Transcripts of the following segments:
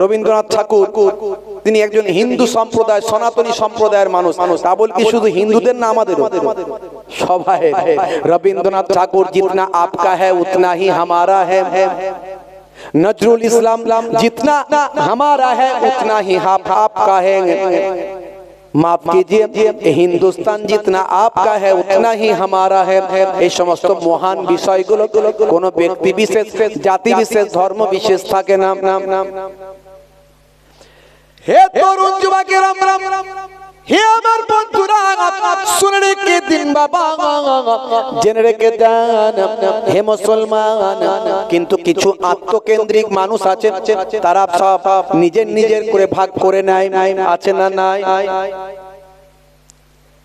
রবীন্দ্রনাথ ঠাকুর তিনি একজন হিন্দু সম্প্রদায় সনাতনী সম্প্রদায়ের মানুষ তা বল কি শুধু হিন্দুদের না আমাদেরও সবাই রবীন্দ্রনাথ ঠাকুর जितना आपका है उतना ही हमारा है नजरुल इस्लाम जितना हमारा है उतना ही आपका है माफ कीजिए हिंदुस्तान जितना आपका है उतना ही हमारा है এই সমস্ত মহান বিষয়গুলো কোন ব্যক্তি বিশেষ জাতি বিশেষ ধর্ম বিশেষ থাকে না হে তরুণ যুবকেরা হে আমার বন্ধুরা শুনে রেখে দিন বাবা জেনে রেখে দেন হে মুসলমান কিন্তু কিছু আত্মকেন্দ্রিক মানুষ আছে তারা সব নিজের করে ভাগ করে নেয় আছে না নাই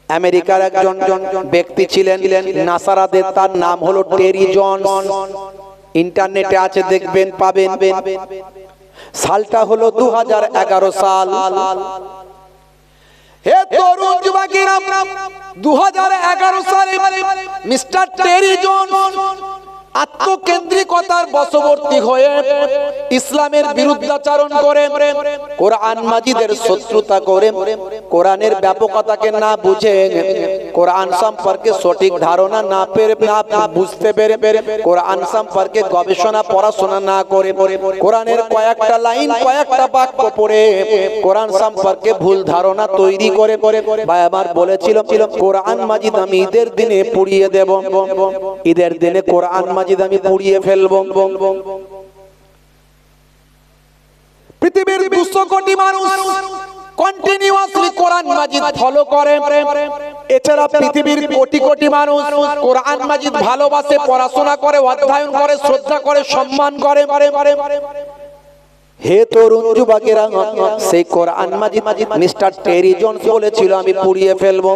আমেরিকার একজন ব্যক্তি ছিলেন নাসারাদের তার নাম হলো টেরি জনস ইন্টারনেটে আছে দেখবেন পাবেন সালটা হলো 2011 সাল হে তরুণ যুবকেরা 2011 সালে মিস্টার টেরি জনস আত্মকেন্দ্রিকতার বশবর্তী হয়ে ইসলামের বিরুদ্ধাচরণ করে কোরআন মাজিদের শত্রুতা করে কোরআনের ব্যাপকতাকে না বুঝে কোরআন সম্পর্কে সঠিক ধারণা না পেরে না বুঝতে পেরে কোরআন সম্পর্কে গবেষণা পড়াশোনা না করে কোরআনের কয়েকটা লাইন কয়েকটা বাক্য পড়ে কোরআন সম্পর্কে ভুল ধারণা তৈরি করে ভাই আমার বলেছিল কোরআন মাজিদ আমি ঈদের দিনে পুড়িয়ে দেব ঈদের দিনে কোরআন মাজিদ আমি পুড়িয়ে ফেলবো পৃথিবীর 200 কোটি মানুষ কন্টিনিউয়াসলি কোরআন মাজিদ ফলো করে এছাড়া পৃথিবীর কোটি কোটি মানুষ কোরআন মাজিদ ভালোবাসে পড়াশোনা করে অধ্যয়ন করে শ্রদ্ধা করে সম্মান করে হে তরুণ যুবকেরা সেই কোরআন মাজিদ মিস্টার টেরি জনস বলেছিল আমি পুড়িয়ে ফেলবো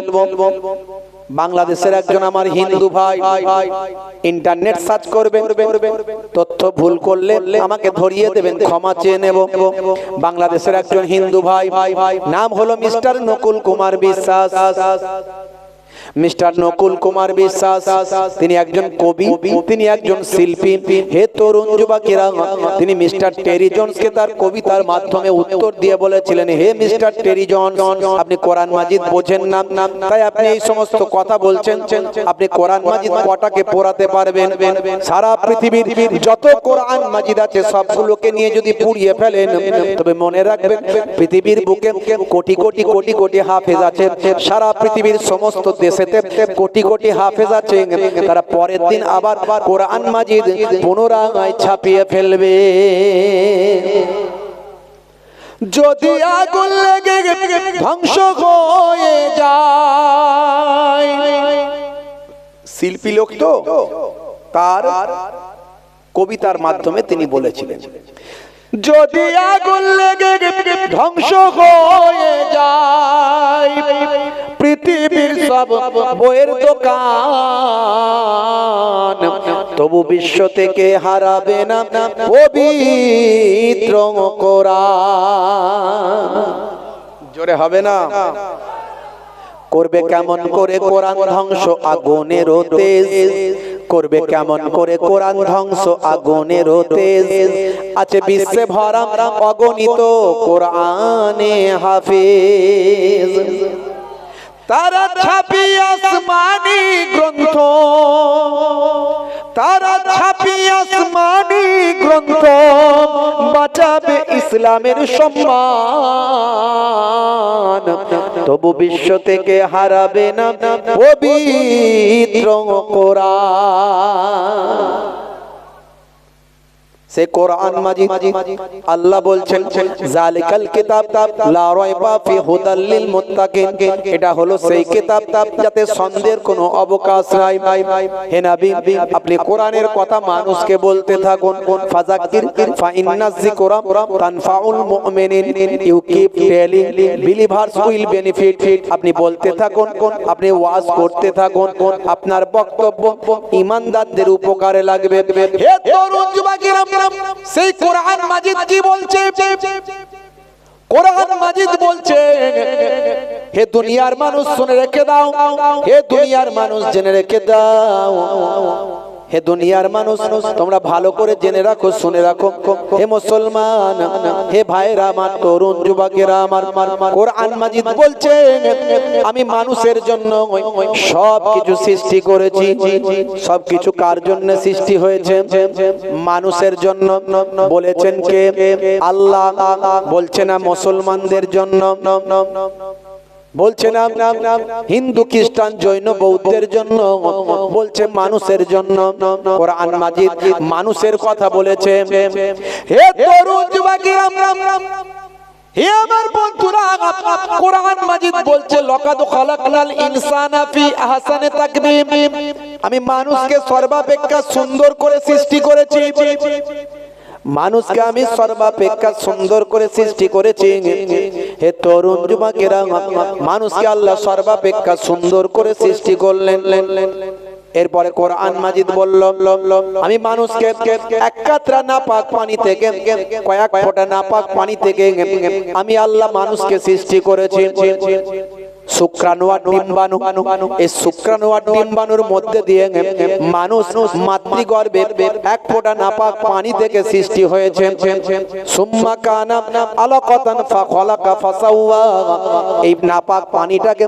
বাংলাদেশের একজন আমার হিন্দু ভাই ইন্টারনেট সার্চ করবেন তথ্য ভুল করলে আমাকে ধরিয়ে দেবেন ক্ষমা চেয়ে নেব বাংলাদেশের একজন হিন্দু ভাই নাম হলো মিস্টার নকুল কুমার বিশ্বাস মিস্টার নকুল কুমার বিশ্বাস তিনি একজন কবি তিনি একজন শিল্পী হে তরুণ যুবকেরা তিনি মিস্টার টেরি জনসকে তার কবিতার মাধ্যমে উত্তর দিয়ে বলেছিলেন হে মিস্টার টেরি জনস আপনি কোরআন মাজিদ বোঝেন না তাই আপনি এই সমস্ত কথা বলছেন আপনি কোরআন মাজিদ কটাকে পড়াতে পারবেন সারা পৃথিবীর যত কোরআন মাজিদ আছে সবগুলোকে নিয়ে যদি পুড়িয়ে ফেলেন তবে মনে রাখবেন পৃথিবীর বুকে কোটি কোটি কোটি কোটি হাফেজ আছে সারা পৃথিবীর সমস্ত দেশে কোটি কোটি হাফেজ আছে তারা পরের দিন আবার কোরআন মাজিদ পুনরায় ছাপিয়ে ফেলবে যদি আগুন লেগে ধ্বংস হয়ে যায় শিল্পী লোক তো তার কবিতার মাধ্যমে তিনি বলেছিলেন যদি আগুন লেগে ধ্বংস হয়ে যায় পৃথিবীর সব বইয়ের দোকান তবু বিশ্ব থেকে হারাবে না পবিত্র কোরআন জোরে হবে না করবে কেমন করে কোরআন ধ্বংস আগুনের তেজ করবে কেমন করে কোরআন ধ্বংস আগুনের তেজ আছে বিশ্বে ভরা অগণিত কোরআনে হাফেজ তারা ছাপি আসমানি গ্রন্থ তারা ছাপি আসমানি গ্রন্থ বাঁচাবে ইসলামের সম্মান তবু বিশ্ব থেকে হারাবে না পবিত্র কোরআন সে কোরআন মাজিদ আল্লাহ বলছেন জালিকাল কিতাব লা রাইবা ফি হুদাল লিল মুত্তাকিন এটা হলো সেই কিতাব যাতে সন্দেহের কোনো অবকাশ নাই হে নবী আপনি কোরআনের কথা মানুষকে বলতে থাকুন ফাযাক্কির ফা ইন্নাজ যিকরা তানফাউল মুমিনিন you keep telling believers will benefit আপনি বলতে থাকুন আপনি ওয়াজ করতে থাকুন আপনার বক্তব্য ঈমানদারদের উপকারে লাগবে হে তরুণ যুবকেরা সেই কোরআন মাজিদ কি বলছে কোরআন মাজিদ বলছে হে দুনিয়ার মানুষ শুনে রেখে দাও হে দুনিয়ার মানুষ জেনে রেখে দাও হে দুনিয়ার মানুষ, তোমরা ভালো করে জেনে রাখো, শুনে রাখো, হে মুসলমান, হে ভাইরা আমার, তরুণ যুবকেরা আমার, কোরআন মাজিদ বলছে আমি মানুষের জন্য সব কিছু সৃষ্টি করেছি। সব কিছু কার জন্য সৃষ্টি হয়েছে? মানুষের জন্য। বলেছেন কে? আল্লাহ। বলছে না মুসলমানদের জন্য, বলছে না হিন্দু খ্রিস্টান জৈন বৌদ্ধের জন্য, বলছে মানুষের জন্য। কোরআন মাজিদ মানুষের কথা বলেছে। হে তরুণ যুবকেরা, হে আমার বন্ধুরা, কোরআন মাজিদ বলছে লাকাদ খালাকনাল ইনসানা ফি আহসানি তাকবীম, আমি মানুষকে সর্বাপেক্ষা সুন্দর করে সৃষ্টি করেছি। মানুষকে আমি সর্বাপেক্ষা সুন্দর করে সৃষ্টি করেছি। হে তরুণ যুবকেরা, মানুষকে আল্লাহ সর্বাপেক্ষা সুন্দর করে সৃষ্টি করলেন। এরপরে কোরআন মাজিদ বলল আমি মানুষকে এক কাতরা নাপাক পানি থেকে, কয়েক ফোঁটা নাপাক পানি থেকে আমি আল্লাহ মানুষকে সৃষ্টি করেছি। শুক্রাণু আর ডিম্বাণু, এই শুক্রাণু আর ডিম্বাণুর মধ্যে দিয়ে মানুষ মাতৃগর্ভে এক ফোঁটা নাপাক পানি থেকে সৃষ্টি হয়েছে। সুম্মা কানা আলাকাতান ফাখালাকা ফাসাওয়া, এই নাপাক পানিটাকে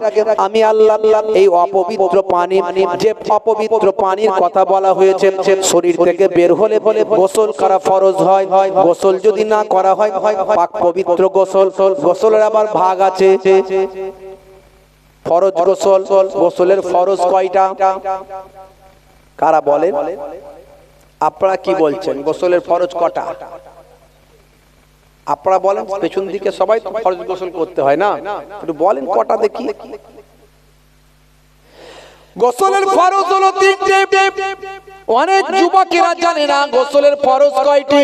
আমি আল্লাহ, এই অপবিত্র পানি, যে অপবিত্র পানির কথা বলা হয়েছে, শরীর থেকে বের হলে গোসল করা ফরজ হয়। গোসল যদি না করা হয় পাক পবিত্র গোসল, গোসলের আবার ভাগ আছে। ফরজ গোসল, গোসলের ফরজ কয়টা? কারা বলেন? আপনারা কি বলছেন? গোসলের ফরজ কটা? আপনারা বলেন। পেছন দিকে সবাই তো ফরজ গোসল করতে হয় না, একটু বলেন কটা দেখি। গোসলের ফরজ হলো তিনটে। অনেক যুবকেরা জানে না গোসলের ফরজ কয়টি,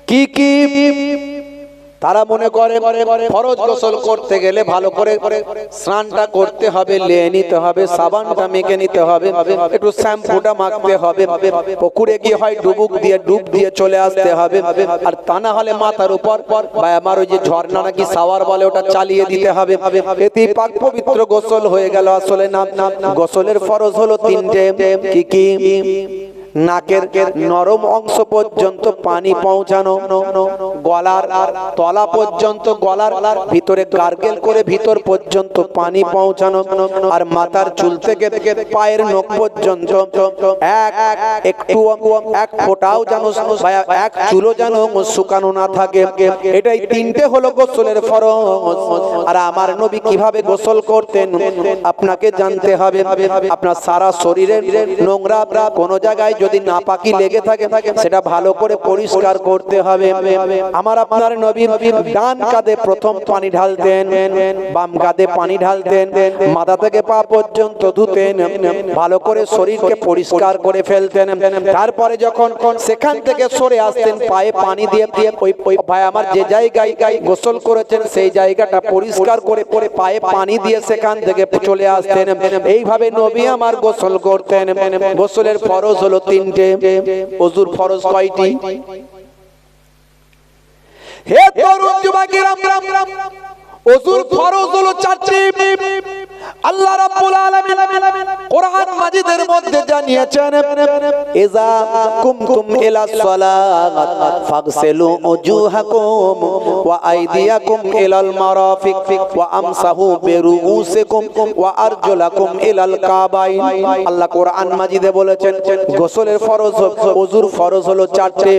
কি কি। তারা মনে করে ফরজ গোসল করতে গেলে ভালো করে স্নানটা করতে হবে, লেয়ে নিতে হবে, সাবানটা মেখে নিতে হবে, একটু শ্যাম্পুটা মাখতে হবে, পুকুরে গিয়ে হয় ডুব দিয়ে চলে আসতে হবে, আর তা না হলে মাথার উপর বা আমার ওই যে ঝর্ণা নাকি শাওয়ার বলে ওটা চালিয়ে দিতে হবে। এতেই পাক পবিত্র গোসল হয়ে গেল। আসলে না, গোসলের ফরজ হলো তিনটে। কি কি? নাকের নরম অংশ পর্যন্ত পানি পৌঁছানো, গলার তলা পর্যন্ত, গলার ভিতরে গার্গেল করে ভিতর পর্যন্ত পানি পৌঁছানো, আর মাথার চুল থেকে পায়ের নখ পর্যন্ত এক ফোঁটাও যেন, এক চুলও যেন শুকানো না থাকে। এটাই তিনটে হলো গোসলের ফরজ। আর আমার নবী কিভাবে গোসল করতেন আপনাকে জানতে হবে। আপনার সারা শরীরের নোংরা কোনো জায়গায় যদি নাপাকি লেগে থাকে সেটা ভালো করে পরিষ্কার করতে হবে। আমার আপনার নবী ডান কাঁধে প্রথম পানি ঢালতেন, বাম কাঁধে পানি ঢালতেন, মাথা থেকে পা পর্যন্ত ধুতেন, ভালো করে শরীরকে পরিষ্কার করে ফেলতেন। তারপরে যখন সেখান থেকে সরে আসতেন পায়ে পানি দিয়ে, ওই ভাই আমার যে জায়গায় গোসল করেছেন সেই জায়গাটা পরিষ্কার করে পায়ে পানি দিয়ে সেখান থেকে চলে আসতেন। এইভাবে নবী আমার গোসল করতেন। গোসলের ফরজ হলো তিনটে। ওযুর ফরজ কয়টি? হে তরুণ যুবকেরা, ওযুর ফরজ হলো চারটি। আল্লাহ রাব্বুল আলামিন কোরআন মাজিদের মধ্যে জানিয়েছেন, ইযা কুমতুম ইলা সালাত ফাগসিলু উজুহাকুম ওয়া আইদিয়াকুম ইলাল মারাফিক ওয়া আমসাহু বিরুউসিকুম ওয়া আরজুলাকুম ইলাল কাবাইন। আল্লাহ কোরআন মাজিদে বলেছেন গোসলের ফরজ, ওযুর ফরজ হলো চারটি।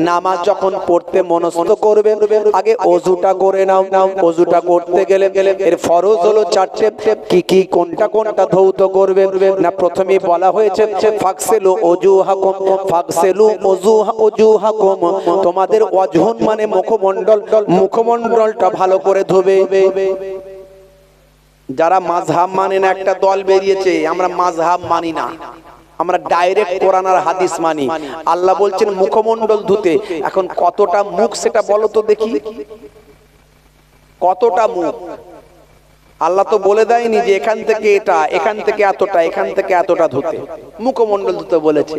নামাজ যখন পড়তে মনস্থ করবে আগে ওযুটা করে নাও। ওযুটা করতে গেলে এর ফরজ হলো চারটি। কি কি, কোনটা কোনটা ধৌত করবে না? প্রথমেই বলা হয়েছে ফাগসিলু উজুহাকুম, ফাগসিলু উজুহাকুম, তোমাদের ওয়াজহুন মানে মুখমণ্ডল, মুখমণ্ডলটা ভালো করে ধোবে। যারা মাযহাব মানে না, একটা দল বেরিয়েছে আমরা মাযহাব মানি না, আমরা ডাইরেক্ট কোরআন আর হাদিস মানি। আল্লাহ বলছেন মুখমণ্ডল ধুতে। এখন কতটা মুখ সেটা বলো তো দেখি, কতটা মুখ? আল্লাহ তো বলে দেয়নি যে এখান থেকে এটা, এখান থেকে এতটা, এখান থেকে এতটা ধুতে, মুখমণ্ডল ধুতে বলেছে।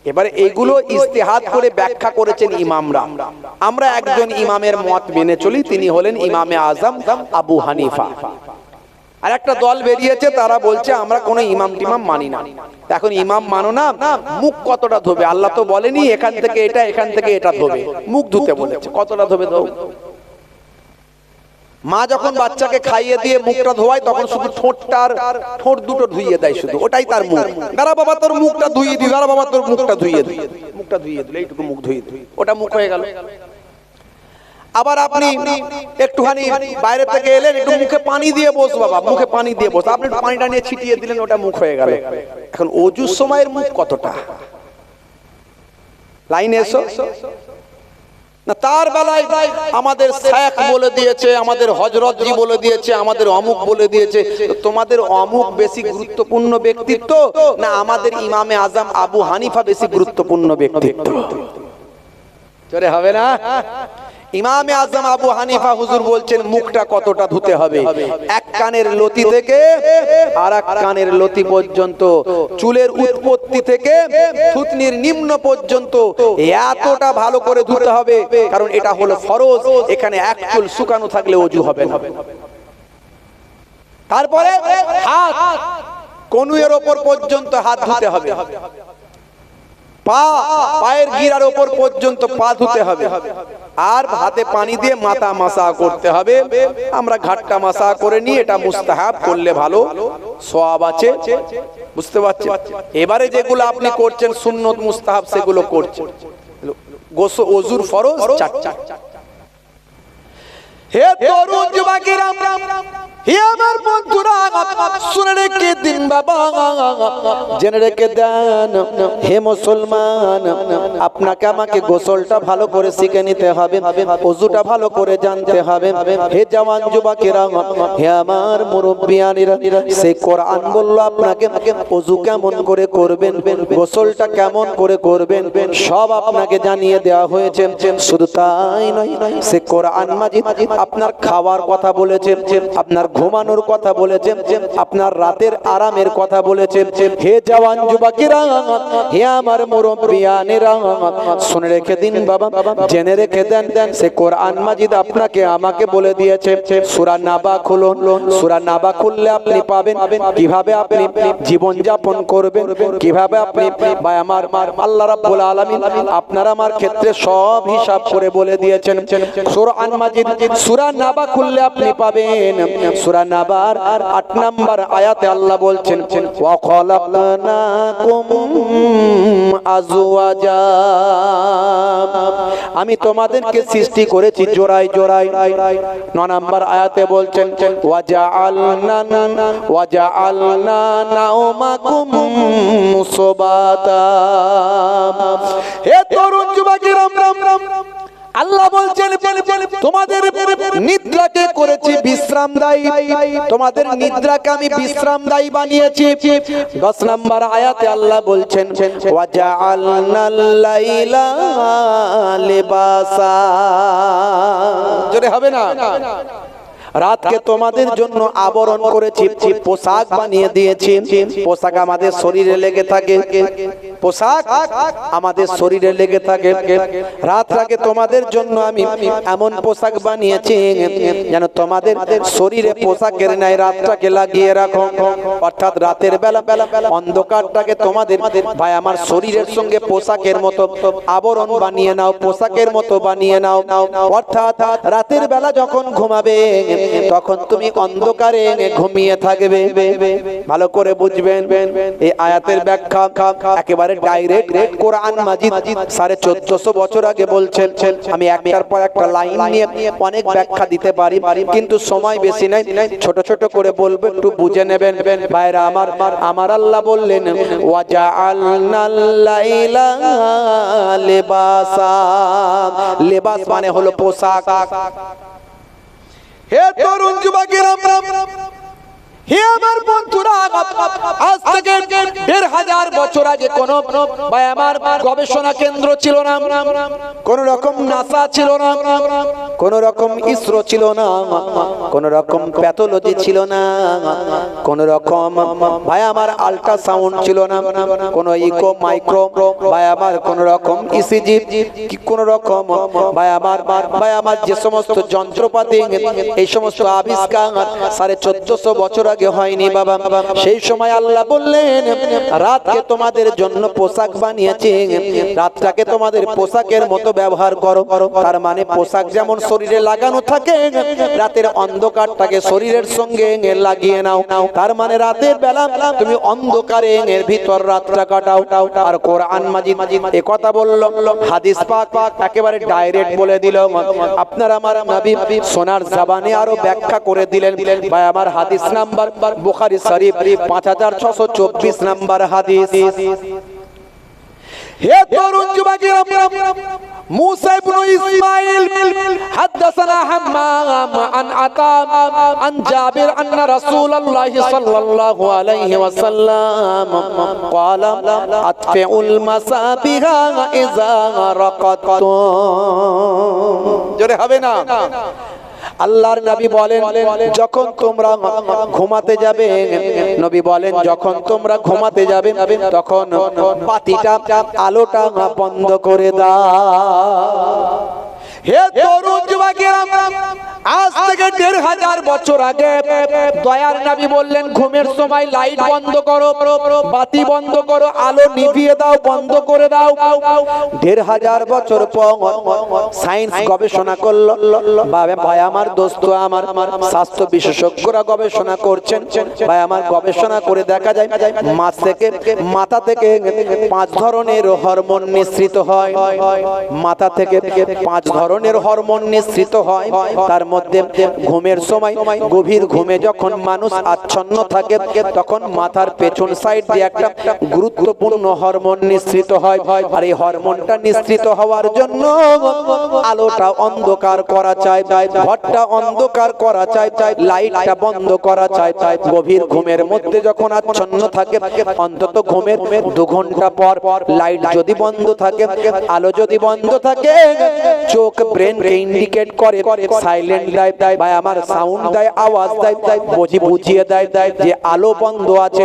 এবারে এইগুলো ইজতিহাদ করে ব্যাখ্যা করেছেন ইমামরা। আমরা একজন ইমামের মত মেনে চলি, তিনি হলেন ইমামে আজম আবু হানিফা। আর একটা দল বেরিয়েছে, তারা বলছে আমরা কোনো ইমাম টিমাম মানি না। এখন ইমাম মানো না, মুখ কতটা ধোবে? আল্লাহ তো বলেনি এখান থেকে এটা, এখান থেকে এটা ধোবে, মুখ ধুতে বলেছে, কতটা ধোবে? ধোবে। মা যখন বাচ্চাকে খাইয়ে দিয়ে মুখটা ধোয়ায়, তখন শুধু ঠোঁট দুটো ধুইয়ে দেয়, শুধু ওটাই তার মুখ। দাঁড়া বাবা তোর মুখটা ধুইয়ে দি, দাঁড়া বাবা তোর মুখটা ধুইয়ে দি, মুখটা ধুইয়ে দিলে এইটুকু মুখ ধুইয়ে দিই, ওটা মুখ হয়ে গেল। আবার আপনি একটুখানি বাইরে থেকে এলেন, একটু মুখে পানি দিয়ে বস বাবা, মুখে পানি দিয়ে বস, আপনি পানিটা নিয়ে ছিটিয়ে দিলেন, ওটা মুখ হয়ে গেল। এখন অজুর সময়ের মুখ কতটা? লাইনে এসো না। তার বেলায় আমাদের শেখ বলে দিয়েছে, আমাদের হযরতজি বলে দিয়েছে, আমাদের অমুক বলে দিয়েছে। তোমাদের অমুক বেশি গুরুত্বপূর্ণ ব্যক্তিত্ব না আমাদের ইমামে আজম আবু হানিফা বেশি গুরুত্বপূর্ণ ব্যক্তিত্ব? চলে হবে না? ইমামে আজম আবু হানিফা হুজুর বলছেন মুখটা কতটা ধুতে হবে, এক কানের লতি থেকে আর এক কানের লতি পর্যন্ত, চুলের উৎপত্তি থেকে থুতনির নিম্ন পর্যন্ত এতটা ভালো করে ধুতে হবে, কারণ এটা হলো ফরজ। এখানে এক চুল শুকানো থাকলে ওযু হবে না। তারপরে হাত কনুয়ের ওপর পর্যন্ত হাত ধুতে হবে, পায়ের গিরার ওপর পর্যন্ত পা ধুতে হবে, আর হাতে পানি দিয়ে মাথা মাসা করতে হবে। আমরা ঘাটটা মাসা করে নিই, এটা মুস্তাহাব, করলে ভালো, সওয়াব আছে। বুঝতে পারছেন? এবারে যেগুলো আপনি করছেন সুন্নত মুস্তাহাব, সেগুলো করছেন। গোসল ওযুর ফরজ চারটা। হে তরুণ যুবকেরা, হে আমার বন্ধুরা, শুনে রেখে দিন বাবা, জেনে রেখে দেন। হে মুসলমান, আপনাকে আমাকে গোসলটা ভালো করে শিখে নিতে হবে, ওযুটা ভালো করে জানতে হবে। হে জওয়ান যুবকেরা, হে আমার মুরব্বিয়ানিরা, সেই কোরআন বলল আপনাকে ওযু কেমন করে করবেন, গোসলটা কেমন করে করবেন, সব আপনাকে জানিয়ে দেওয়া হয়েছে। শুধু তাই নয়, সে কোরআন মাজিদ আপনার খাওয়ার কথা বলেছে, আপনার ঘুমানোর কথা বলেছে, আপনার রাতের আরামের কথা বলেছে। হে জওয়ান যুবকেরা, হে আমার মুরব্বিয়ানেরা, শুনে রেখে দিন বাবা, জেনে রেখে দেন, সে কোরআন মাজিদ আপনাকে আমাকে বলে দিয়েছে। সূরা নাবা খুলুন, সূরা নাবা খুললে আপনি পাবেন কিভাবে আপনি জীবন যাপন করবেন, কিভাবে আপনি ভাই আমার আল্লাহ রাব্বুল আলামিন আপনার আমার ক্ষেত্রে সব হিসাব করে বলে দিয়েছেন। কোরআন মাজিদ সূরা নাবা খুললে আপনি পাবেন, সূরা নাবার 8 নম্বর আয়াতে আল্লাহ বলছেন, ওয়া খালাকনাকুম আজওয়াজা, আমি তোমাদেরকে সৃষ্টি করেছি জোড়ায় জোড়ায়। 9 নম্বর আয়াতে বলছেন, ওয়া জাআলনা নাওমাকুম সুবাতা। হে তরুণ যুবকেরা, আল্লাহ বলছেন তোমাদের নিদ্রাকে করেছি বিশ্রামদায়ী, তোমাদের নিদ্রাকে আমি বিশ্রামদায়ী বানিয়েছি। 10 নম্বর আয়াতে আল্লাহ বলছেন, ওয়া জাআলনাল লাইলা লিবাসা। জোরে হবে না? রাতকে তোমাদের জন্য আবরণ করেছি, পোশাক বানিয়ে দিয়েছি। পোশাক আমাদের শরীরে লেগে থাকে, পোশাক আমাদের শরীরে লেগে থাকে। রাতটাকে তোমাদের জন্য আমি এমন পোশাক বানিয়েছি যেন তোমাদের শরীরে পোশাকের ন্যায় রাতটাকে লাগিয়ে রাখো। অর্থাৎ রাতের বেলা অন্ধকারটাকে তোমাদের ভাই আমার শরীরের সঙ্গে পোশাকের মতো আবরণ বানিয়ে নাও, পোশাকের মতো বানিয়ে নাও। অর্থাৎ রাতের বেলা যখন ঘুমাবে তখন তুমি অন্ধকারে ঘুমিয়ে থাকবে। ভালো করে বুঝবেন, এই আয়াতের ব্যাখ্যা একেবারে ডাইরেক্ট কোরআন মাজিদ 1450 বছর আগে বলছেন। আমি একটার পর একটা লাইন নিয়ে অনেক ব্যাখ্যা দিতে পারি, কিন্তু সময় বেশি নাই, ছোট ছোট করে বলবো, একটু বুঝে নেবেন ভাইরা আমার। আমার আল্লাহ বললেন, ওয়া জাআলনাল লাইলা লিবাসা, লিবাস মানে হলো পোশাক। হে তরুণ যুবকেরা, হে আমার বন্ধুরা, আজ থেকে ১৫০০ বছর আগে কোন ভাই আমার গবেষণা কেন্দ্র ছিল না, কোন রকম নাসা ছিল না, কোন রকম ইসরো ছিল না, কোন রকম প্যাথোলজি ছিল না, কোন রকম ভাই আমার আল্ট্রাসাউন্ড ছিল না, কোন ইকো মাইক্রো ভাই আমার কোন রকম ইসিজি, কোন রকম ভাই আমার যে সমস্ত যন্ত্রপাতি, এই সমস্ত আবিষ্কার ১৪৫০ বছর আগে হয়নি বাবা। সেই সময় আল্লাহ বললেন, রাতকে তোমাদের জন্য পোশাক বানিয়েছি, রাতটাকে তোমাদের পোশাকের মতো ব্যবহার করো। তার মানে পোশাক যেমন শরীরে লাগানো থাকে, রাতের অন্ধকারটাকে শরীরের সঙ্গে লাগিয়ে নাও। তার মানে রাতের বেলা তুমি অন্ধকারে এর ভিতর রাতটা কাটাও। আর কোরআন মাজিদ এ কথা বললো, হাদিস পাক একেবারে ডাইরেক্ট বলে দিল। আপনার আমার নবী সোনার জবানে আরো ব্যাখ্যা করে দিলেন। ভাই আমার হাদিস নাম্বার বুখারী শরীফ 5624 নাম্বার হাদিস। হে তরুণ যুবকেরা, موسى بن إسماعيل حدثنا حمام عن عطاء عن جابر أن رسول الله صلى الله عليه وسلم قال أطفئوا المصابيح إذا رقدتم। জোরে হবে না? আল্লাহর নবী বলেন, যখন তোমরা ঘুমাতে যাবে, নবী বলেন যখন তোমরা ঘুমাতে যাবে তখন বাতিটা আলোটা বন্ধ করে দাও। হে তরুণ যুবকেরা, আজ থেকে ১৫০০ বছর আগে দয়ার নবী বললেন, ঘুমের সময় লাইট বন্ধ করো, বাতি বন্ধ করো, আলো নিভিয়ে দাও, বন্ধ করে দাও। ১৫০০ বছর পর সায়েন্স গবেষণা করলো, ভাই আমার দোস্ত আমার স্বাস্থ্য বিশেষজ্ঞরা গবেষণা করছেন। ভাই আমার গবেষণা করে দেখা যায় মাথা থেকে 5 ধরনের হরমোন নিঃসৃত হয়। মাথা থেকে 5 ধরনের হরমোন নিঃসৃত হয়। তার মধ্যে ঘুমের সময়, গভীর ঘুমে যখন মানুষ আচ্ছন্ন থাকে, তখন মাথার পেছন সাইড দিয়ে একটা গুরুত্বপূর্ণ হরমোন নিঃসৃত হয়। আর এই হরমোনটা নিঃসৃত হওয়ার জন্য আলোটা অন্ধকার করা চাই, ঘরটা অন্ধকার করা চাই, লাইটটা বন্ধ করা চাই। গভীর ঘুমের মধ্যে যখন আচ্ছন্ন থাকে, অন্তত ঘুমের 2 ঘন্টা পর লাইট যদি বন্ধ থাকে, আলো যদি বন্ধ থাকে, চোখ ব্রেনকে ইন্ডিকেট করে, সাইলেন্ট দেয়, ভাই আমার সাউন্ড দেয়, আওয়াজ দেয়, বুঝিয়ে দেয় যে আলো বন্ধ আছে।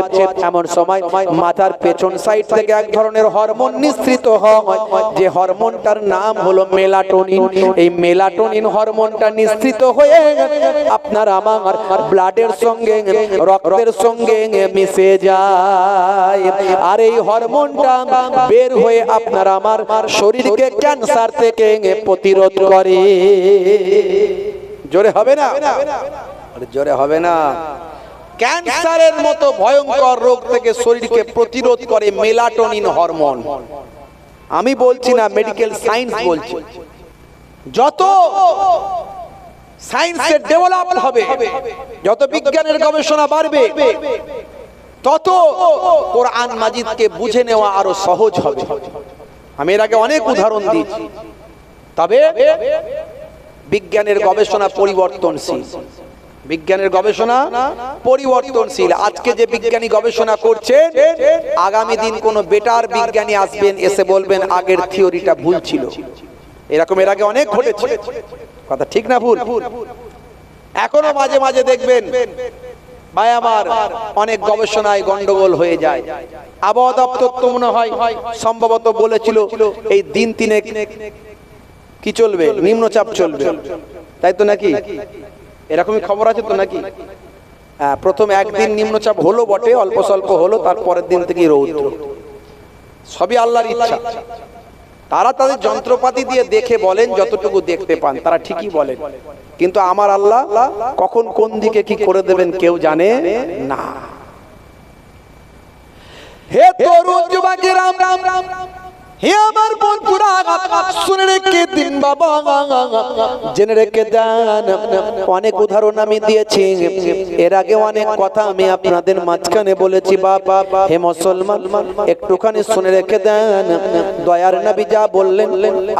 এমন সময় মাথার পেছন সাইড থেকে এক ধরনের হরমোন নিঃসৃত হয়, যে হরমোনটার নাম হলো মেলাটোনিন। এই মেলাটোনিন হরমোনটা নিঃসৃত হয়ে আপনার আমার ব্লাডের সঙ্গে, রক্তের সঙ্গে মিশে যায়। আর এই হরমোনটা বের হয়ে আপনার আমার শরীরকে ক্যান্সার থেকে প্রতিরোধ করে। জোরে হবে না? জোরে হবে না? ক্যান্সারের মতো ভয়ঙ্কর রোগ থেকে শরীরকে প্রতিরোধ করে মেলাটোনিন হরমোন। আমি বলছি না, মেডিকেল সায়েন্স বলছে। যত সায়েন্সের ডেভেলপ হবে, যত বিজ্ঞানের গবেষণা বাড়বে, তত কোরআন মাজিদকে বুঝে নেওয়া আরো সহজ হবে। আমি এর আগে অনেক উদাহরণ দিয়েছি, তবে বিজ্ঞানের গবেষণা পরিবর্তনশীল। বিজ্ঞানের গবেষণা পরিবর্তনশীল। আজকে যে বিজ্ঞানী গবেষণা করছেন, আগামী দিন কোন বেটার বিজ্ঞানী আসবেন, এসে বলবেন আগের থিওরিটা ভুল ছিল। এরকম এর আগে অনেক ঘটেছে। কথা ঠিক না ভুল? এখনো মাঝে মাঝে দেখবেন ভাই আমার অনেক গবেষণায় গন্ডগোল হয়ে যায়। আবহাওয়া দপ্তর তো মনে হয় সম্ভবত বলেছিল এই দিন 3 কি চলবে, নিম্নচাপ চলবে, তাই তো নাকি? এরকমই খবর আছে তো নাকি? প্রথম একদিন নিম্নচাপ হলো বটে, অল্প স্বল্প হলো, তারপরের দিন থেকে রৌদ্র। সবই আল্লাহর ইচ্ছা। তারা তাদের যন্ত্রপাতি দিয়ে দেখে বলেন, যতটুকু দেখতে পান তারা ঠিকই বলেন, কিন্তু আমার আল্লাহ কখন কোন দিকে কি করে দেবেন কেউ জানে না। হে তরুণ যুবকেরা, হে আমার বন্ধুরা, শুনে রেখে দিন বাবা, জেনে রেখে দেন। অনেক উদাহরণ আমি দিয়েছি, এর আগে অনেক কথা আমি আপনাদের মাঝখানে বলেছি বাবা। হে মুসলমান, একটুখানি শুনে রেখে দেন। দয়ার নবী যা বললেন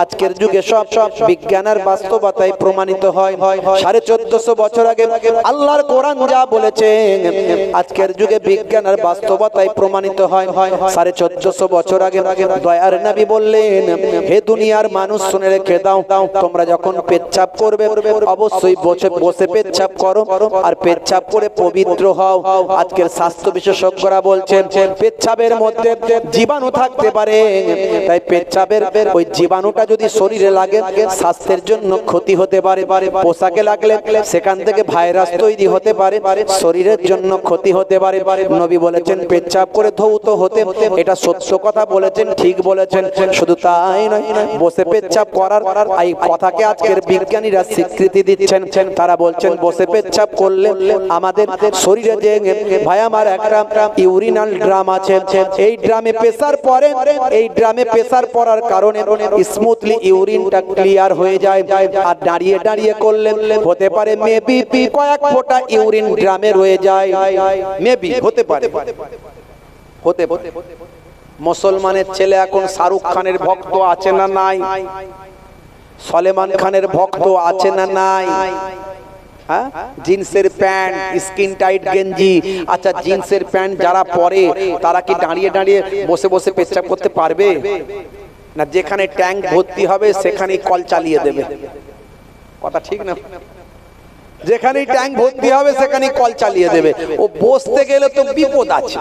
আজকের যুগে সব বিজ্ঞান আর বাস্তবতায় প্রমাণিত হয়। 1450 বছর আগে আল্লাহর কোরআন যা বলেছে আজকের যুগে বিজ্ঞান আর বাস্তবতায় প্রমাণিত হয়। 1450 বছর আগে দয়ার নবী বললেন, হে দুনিয়ার মানুষ শুনে রেখে দাও, তোমরা যখন পেচ্ছাপ করবে অবশ্যই বসে পেচ্ছাপ করো আর পেচ্ছাপ করে পবিত্র হও। আজকের স্বাস্থ্য বিশেষজ্ঞরা বলছেন পেচ্ছাপের মধ্যে জীবাণু থাকতে পারে, তাই পেচ্ছাপের ওই জীবাণুটা যদি শরীরে লাগে স্বাস্থ্যের জন্য ক্ষতি হতে পারে। পোশাকে লাগলে সেখান থেকে ভাইরাস তৈরি হতে পারে, শরীরের জন্য ক্ষতি হতে পারে। নবী বলেছেন পেচ্ছাপ করে ধৌত হতে, এটা সত্য কথা বলেছেন, ঠিক বলেছেন। শুধু তাই নয়, বসে পেচ্ছাপ করার এই কথাকে আজকের বিজ্ঞানীরা স্বীকৃতি দিচ্ছেন। তারা বলছেন বসে পেচ্ছাপ করলে আমাদের শরীরে যে ভাই আমার একটা ইউরিনাল ড্রাম আছে, এই ড্রামে প্রেসার পড়ে, এই ড্রামে প্রেসার পড়ার কারণে স্মুথলি ইউরিনটা ক্লিয়ার হয়ে যায়। আর দাঁড়িয়ে দাঁড়িয়ে করলে হতে পারে মেবি কয়েক ফোঁটা ইউরিন ড্রামে রয়ে যায়, মেবি হতে পারে। মুসলমানের ছেলে এখন শাহরুখ খানের ভক্ত আছে না নাই? সলেমান খানের ভক্ত আছে না নাই? জিন্সের প্যান্ট, স্কিন টাইট গেঞ্জি। আচ্ছা, জিন্সের প্যান্ট যারা পরে তারা কি দাঁড়িয়ে দাঁড়িয়ে বসে বসে পেচ্ছাপ করতে পারবে না? যেখানে ট্যাঙ্ক ভর্তি হবে সেখানেই কল চালিয়ে দেবে, কথা ঠিক না? যেখানেই ট্যাঙ্ক ভর্তি হবে সেখানেই কল চালিয়ে দেবে। ও বসতে গেলে তো বিপদ আছে,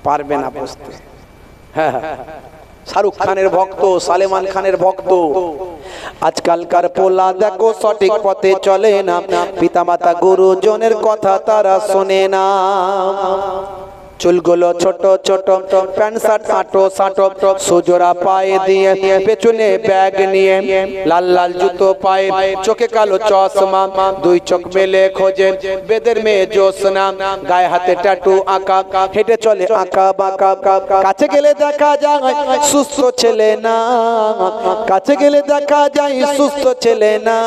পারবে না বসতে। হ্যাঁ, শাহরুখ খানের ভক্ত, সালমান খানের ভক্ত। আজকালকার পোলা দেখো সঠিক পথে চলে না, পিতামাতা গুরুজনের কথা তারা শোনে না। চুলগুলো ছোট ছোট, প্যান্ট শার্ট আটো সাটো, সুজোড়া পায়ে দিয়ে, পেছনে ব্যাগ নিয়ে, লাল লাল জুতো পায়ে, চোখে কালো চশমা, দুই চোখ মেলে খোঁজে বেদের মেয়ে জোসনা, গায়ে হাতে ট্যাটু আঁকা, হেঁটে চলে আঁকা বাঁকা। কাছে গেলে দেখা যায় সুস্থ ছেলে না, কাছে গেলে দেখা যায় সুস্থ ছেলে না,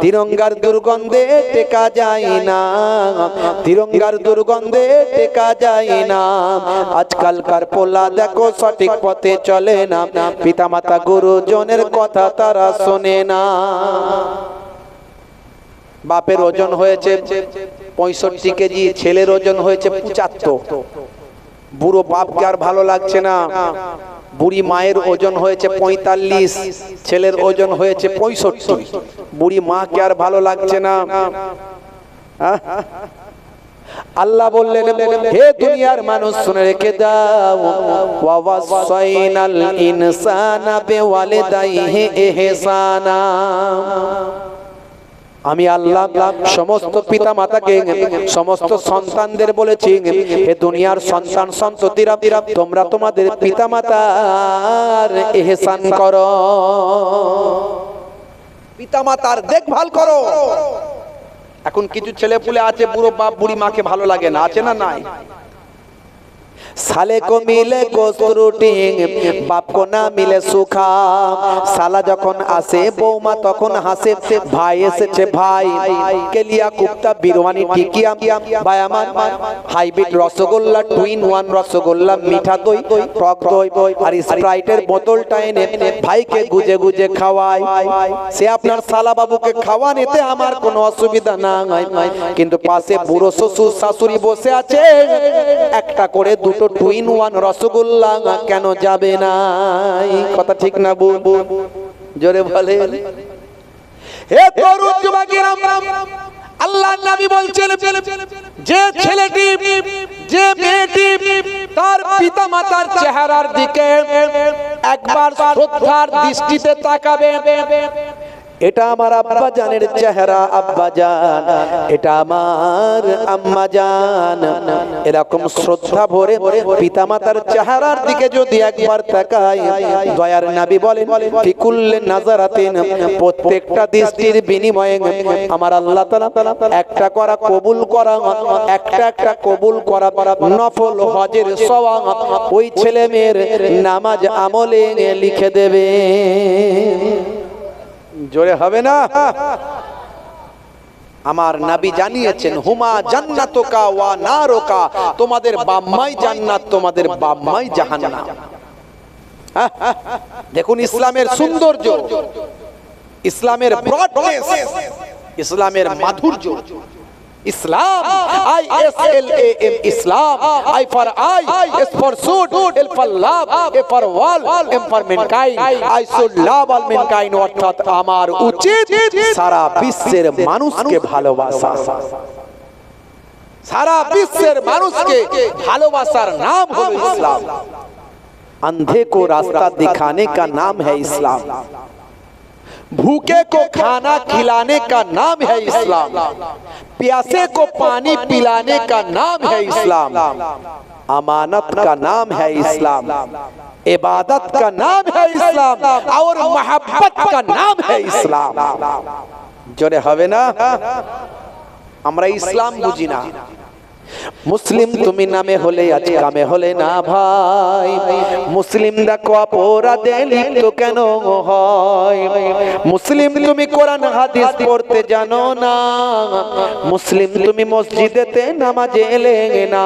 তিরঙ্গার দুর্গন্ধে টেকা যায় না, তিরঙ্গার দুর্গন্ধে টেকা যায় না। আজকালকার পোলা দেখো সঠিক পথে চলে না, পিতামাতা গুরুজনের কথা তারা শোনে না। বাপের ওজন হয়েছে 65 কেজি, ছেলের ওজন হয়েছে 75। বুড়ো বাপকে আর ভালো লাগছে না। বুড়ি মায়ের ওজন হয়েছে 45, ছেলের ওজন হয়েছে 65। বুড়ি মাকে আর ভালো লাগছে না। আল্লাহ বললেন, হে দুনিয়ার মানুষ শুনে রেখে দাও, ওয়া ওয়াসাইনাল ইনসানা বিওয়ালিদাইহি ইহসানা। আমি আল্লাহ সমস্ত পিতা মাতাকে, সমস্ত সন্তানদের বলেছি, হে দুনিয়ার সন্তান সন্ততিরা, তোমরা তোমাদের পিতা মাতার ইহসান করো, পিতা মাতার দেখভাল করো। এখন কিছু ছেলে পুলে আছে বুড়ো বাপ বুড়ি মাকে ভালো লাগে না, আছে না নাই? साले को मिले गोश्त रोटी बाप को ना मिले सुखा साला যখন আসে বৌমা তখন হাসে ভাই এসেছে ভাই কেলিয়া কুপ্তা বিরওয়ানি টিকিয়া ভাই আমার hybrid rasgulla twin one rasgulla মিঠা দই টক দই আর স্প্রাইটের বোতলটা এনে ভাইকে গুজে গুজে খাওয়ায় সে আপনার শালা বাবুকে খাওয়ানিতে আমার কোনো অসুবিধা নাই কিন্তু পাশে বুড়ো শ্বশুর শাশুড়ি বসে আছে একটা করে দুটো টুইন ওয়ান রসগোল্লা কেন যাবে না কথা ঠিক না বুবু জোরে বলে হে তরুণ যুবকেরা আল্লাহর নবী বলছেন যে ছেলেটি যে মেয়েটি তার পিতামাতার চেহারার দিকে একবার শ্রদ্ধার দৃষ্টিতে তাকাবে এটা আমার আব্বা জানের চেহারা, আব্বা জান, এটা আমার আম্মা জান। এরকম শ্রদ্ধা ভরে পিতামাতার চেহারার দিকে যদি একবার তাকাই, দয়ার নবী বলেন ফিকুল্লে নাজারাতিন, প্রত্যেকটা দৃষ্টির বিনিময়ে আমার আল্লাহ তাআলা একটা করা কবুল করা, একটা কবুল করা নফল হজের সওয়াব ওই ছেলে মেয়ের নামাজ আমলে লিখে দেবে। জোরে হবে না? আমার নবী জানিয়েছেন হুমা জান্নাতুকা ওয়া নারুকা, তোমাদের বাম্মাই জান্নাত, তোমাদের বাম্মাই জাহান্নাম। দেখুন ইসলামের সৌন্দর্য, ইসলামের ব্রডনেস, ইসলামের মাধুর্য। ইসলাম, ISLAM, Islam, I for I, S for should, L for love, A for all, M for mankind, I should love all mankind, অর্থাৎ আমার উচিত সারা বিশ্বের মানুষকে ভালোবাসা। সারা বিশ্বের মানুষকে ভালোবাসার নাম হলো ইসলাম। अंधे को रास्ता दिखाने का नाम है इस्लाम, भूखे को खाना खिलाने का नाम है इस्लाम, प्यासे को पानी पिलाने का नाम है इस्लाम, अमानत का नाम है इस्लाम, इबादत का नाम है इस्लाम, और मोहब्बत का नाम है इस्लाम। जोरे हवे ना, আমরা ইসলাম বুঝি না। মুসলিম তুমি নামে হলে আজ কামে হলে না ভাই, মুসলিম দেখো অপরাধে লিপ্ত কেন হয়, মুসলিম তুমি কোরআন হাদিস পড়তে জানো না, মুসলিম তুমি মসজিদেতে নামাজে এলে না,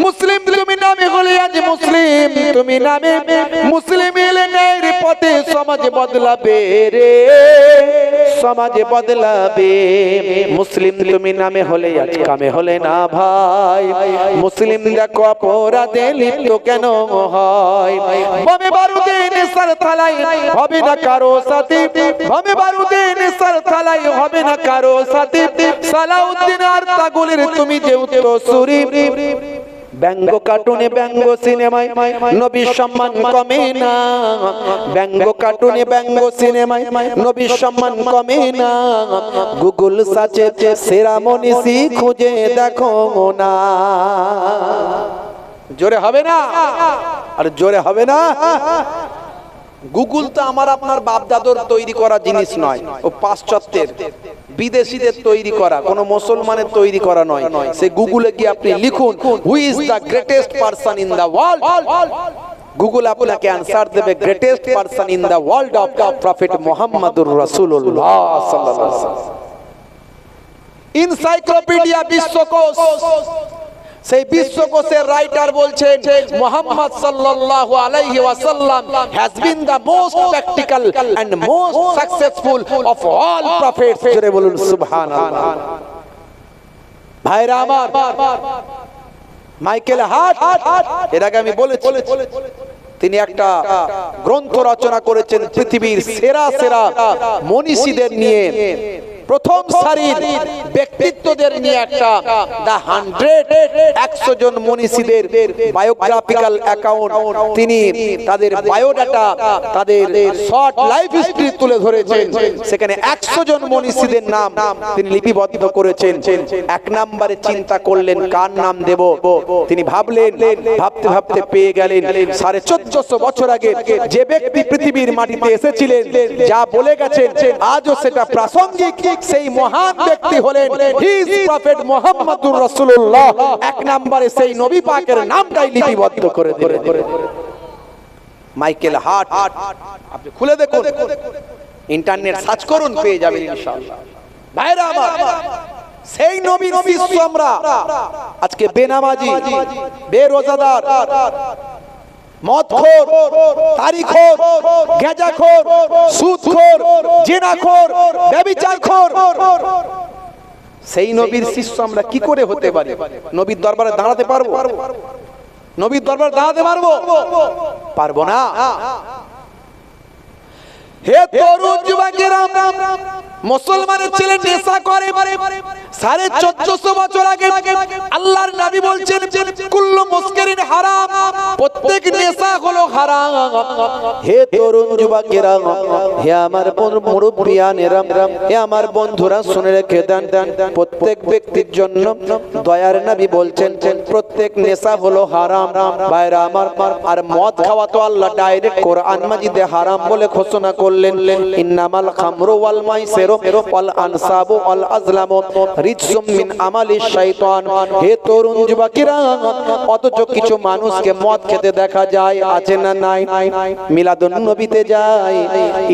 মুসলিম তুমি নামে হলে আজ মুসলিম তুমি নামে মুসলিম এলে ন্যায়ের পথে সমাজ বদলাবে রে, সমাজ বদলাবে। মুসলিম তুমি নামে হলে আজ কামে হলে না ভাই, মুসলিম দেখো অপরাধে লিপ্ত কেন হয়, বমে বারুদে নেশার থালায় হবে না কারো সাথী, বমে বারুদে নেশার থালায় হবে না কারো সাথী, সালাউদ্দিন আর তাগুলের তুমি যে উত্তরসূরি, ব্যঙ্গ কার্টুনে ব্যঙ্গ সিনেমায় নবীর সম্মান কমে না, ব্যঙ্গ কার্টুনে ব্যঙ্গ সিনেমায় নবীর সম্মান কমে না, গুগল সার্চে সেরা মনীষী খুঁজে দেখো না। জোরে হবে না? আর জোরে হবে না? গুগল তো আমার আপনার বাপ দাদুর তৈরি করা জিনিস নয়, ও পাশ্চাত্যের বিদেশিদের তৈরি করা, কোন মুসলমানের তৈরি করা নয়। সে গুগলে গিয়ে আপনি লিখুন who is the greatest person in the world, Google আপনাকে অ্যানসার দেবে greatest person in the world of prophet মুহাম্মদুর রাসূলুল্লাহ সাল্লাল্লাহু আলাইহি ওয়াসাল্লাম। এনসাইক্লোপিডিয়া বিশ্বকোষ, সেই বিশ্বকোষের রাইটার বলছেন মুহাম্মদ সাল্লাল্লাহু আলাইহি ওয়াসাল্লাম has been the most practical and most successful of all prophets. জোরে বলুন সুবহানাল্লাহ। ভাইরা আমার, মাইকেল হার্ট, এর আগে আমি বলেছি, তিনি একটা গ্রন্থ রচনা করেছেন পৃথিবীর সেরা সেরা মনীষীদের নিয়ে, প্রথম সারির ব্যক্তিত্বদের নিয়ে একটা দা 100 জন মনীষীদের বায়োগ্রাফিক্যাল অ্যাকাউন্ট, তিনি তাদের বায়োডাটা, তাদের শর্ট লাইফ হিস্ট্রি তুলে ধরেছেন। সেখানে 100 জন মনীষীদের নাম তিনি লিপিবদ্ধ করেছেন। এক নম্বরে চিন্তা করলেন কার নাম দেব, তিনি ভাবলেন, ভাবতে ভাবতে পেয়ে গেলেন 1450 বছর আগে যে ব্যক্তি পৃথিবীর মাটিতে এসেছিলেন, যা বলে গেছেন আজও সেটা প্রাসঙ্গিক, সেই মহান ব্যক্তি হলেন হিজ প্রফেট মুহাম্মদুর রাসূলুল্লাহ। এক নম্বরে সেই নবী পাকের নামটাই লিপিবদ্ধ করে দিলেন, মাইকেল হার্ট। আপনি খুলে দেখুন, ইন্টারনেট সার্চ করুন, পেয়ে যাবেন ইনশাআল্লাহ। ভাইরা আমার, সেই নবীর শিষ্য আমরা আজকে বেনামাজি, বেরোজাদার, মদখোর, তারিখোর, গাঁজাখোর, সুদখোর, জিনাখোর, ব্যভিচারখোর, সেই নবীর শিষ্য আমরা কি করে হতে পারি? নবীর দরবারে দাঁড়াতে পারবো? নবীর দরবারে দাঁড়াতে পারবো? পারবো না। হে তরুণ যুবকেরা, মুসলমানের ছেলে নেশা করে 1450 বছর আগে আল্লাহর নবী বলছেন কুল্লু মুসকিরিন হারাম, প্রত্যেক নেশা হলো হারাম। হে তরুণ যুবকেরা, হে আমার মুরব্বিয়ানেরা, হে আমার বন্ধুরা, শুনে রেখে দেন, প্রত্যেক ব্যক্তির জন্য দয়ার নবী বলছেন প্রত্যেক নেশা হলো হারাম। ভাইরা আমার, আর মদ খাওয়া তো আল্লাহ ডাইরেক্ট কোরআন মাজিদে হারাম বলে ঘোষণা করলেন, ইন্নামাল খামরু ওয়াল মাইসিরু ওয়াল আনসাবু ওয়াল আজলামু রিজসুম মিন আমালিশ শাইতান। হে তরুণ যুবকেরা, অথচ কিছু মানুষকে মদ খেতে দেখা যায়, আছে না নাই? মিলাদুন নবীতে যায়,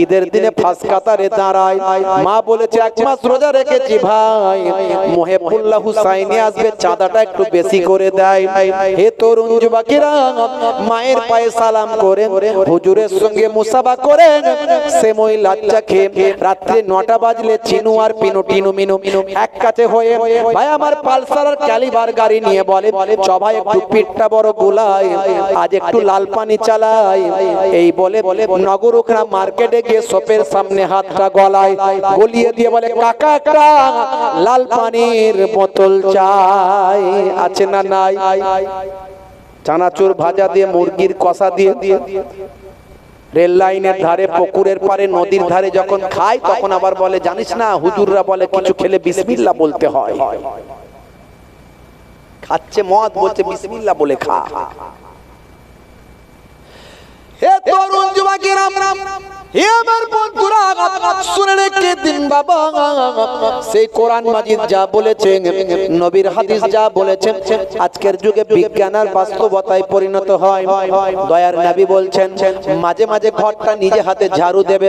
ঈদের দিনে ফাঁস কাতারে দাঁড়ায়, মা বলেছে 1 মাস রোজা রেখেছি ভাই, মুহিবুল্লাহ হুসাইনি আসবে, চাঁদাটা একটু বেশি করে দেয়। হে তরুণ যুবকেরা, মায়ের পায়ে সালাম করে হুজুরের সঙ্গে মুসাফা করে সেমই লাচ্চা খেয়ে রাত্রে 9টা বাজলে চিনু আর পিনু টিনু মিনু এক কাছে হয়ে ভাই আমার পালসার আর ক্যালিবার গাড়ি নিয়ে বলে সবাই একটু পিঠটা বড় গোলায়, আজ একটু লাল পানি চালাই। এই বলে নগরুখরা মার্কেটে গিয়ে শপের সামনে হাতটা গলায় গলিয়ে দিয়ে বলে কাকা একটা লাল পানির বোতল চাই, আছে না নাই? চানাচুর ভাজা দিয়ে, মুরগির কষা দিয়ে, রেল লাইনের ধারে, পুকুরের পারে, নদীর ধারে যখন খায় তখন আবার বলে জানিস না হুজুররা বলে কিছু খেলে বিসমিল্লাহ বলতে হয়। খাচ্ছে মদ, বলছে বিসমিল্লাহ বলে খা। হে তরুণ যুবকেরা, হে আমার বন্ধুরা, শুনে রেখে দিন বাবা, সেই কোরআন মাজিদ যা বলেছেন, নবীর হাদিস যা বলেছেন, আজকের যুগে বিজ্ঞান আর বাস্তবতায় পরিণত হয়। দয়ার নবী বলছেন মাঝে মাঝে ঘরটা নিজে হাতে ঝাড়ু দেবে,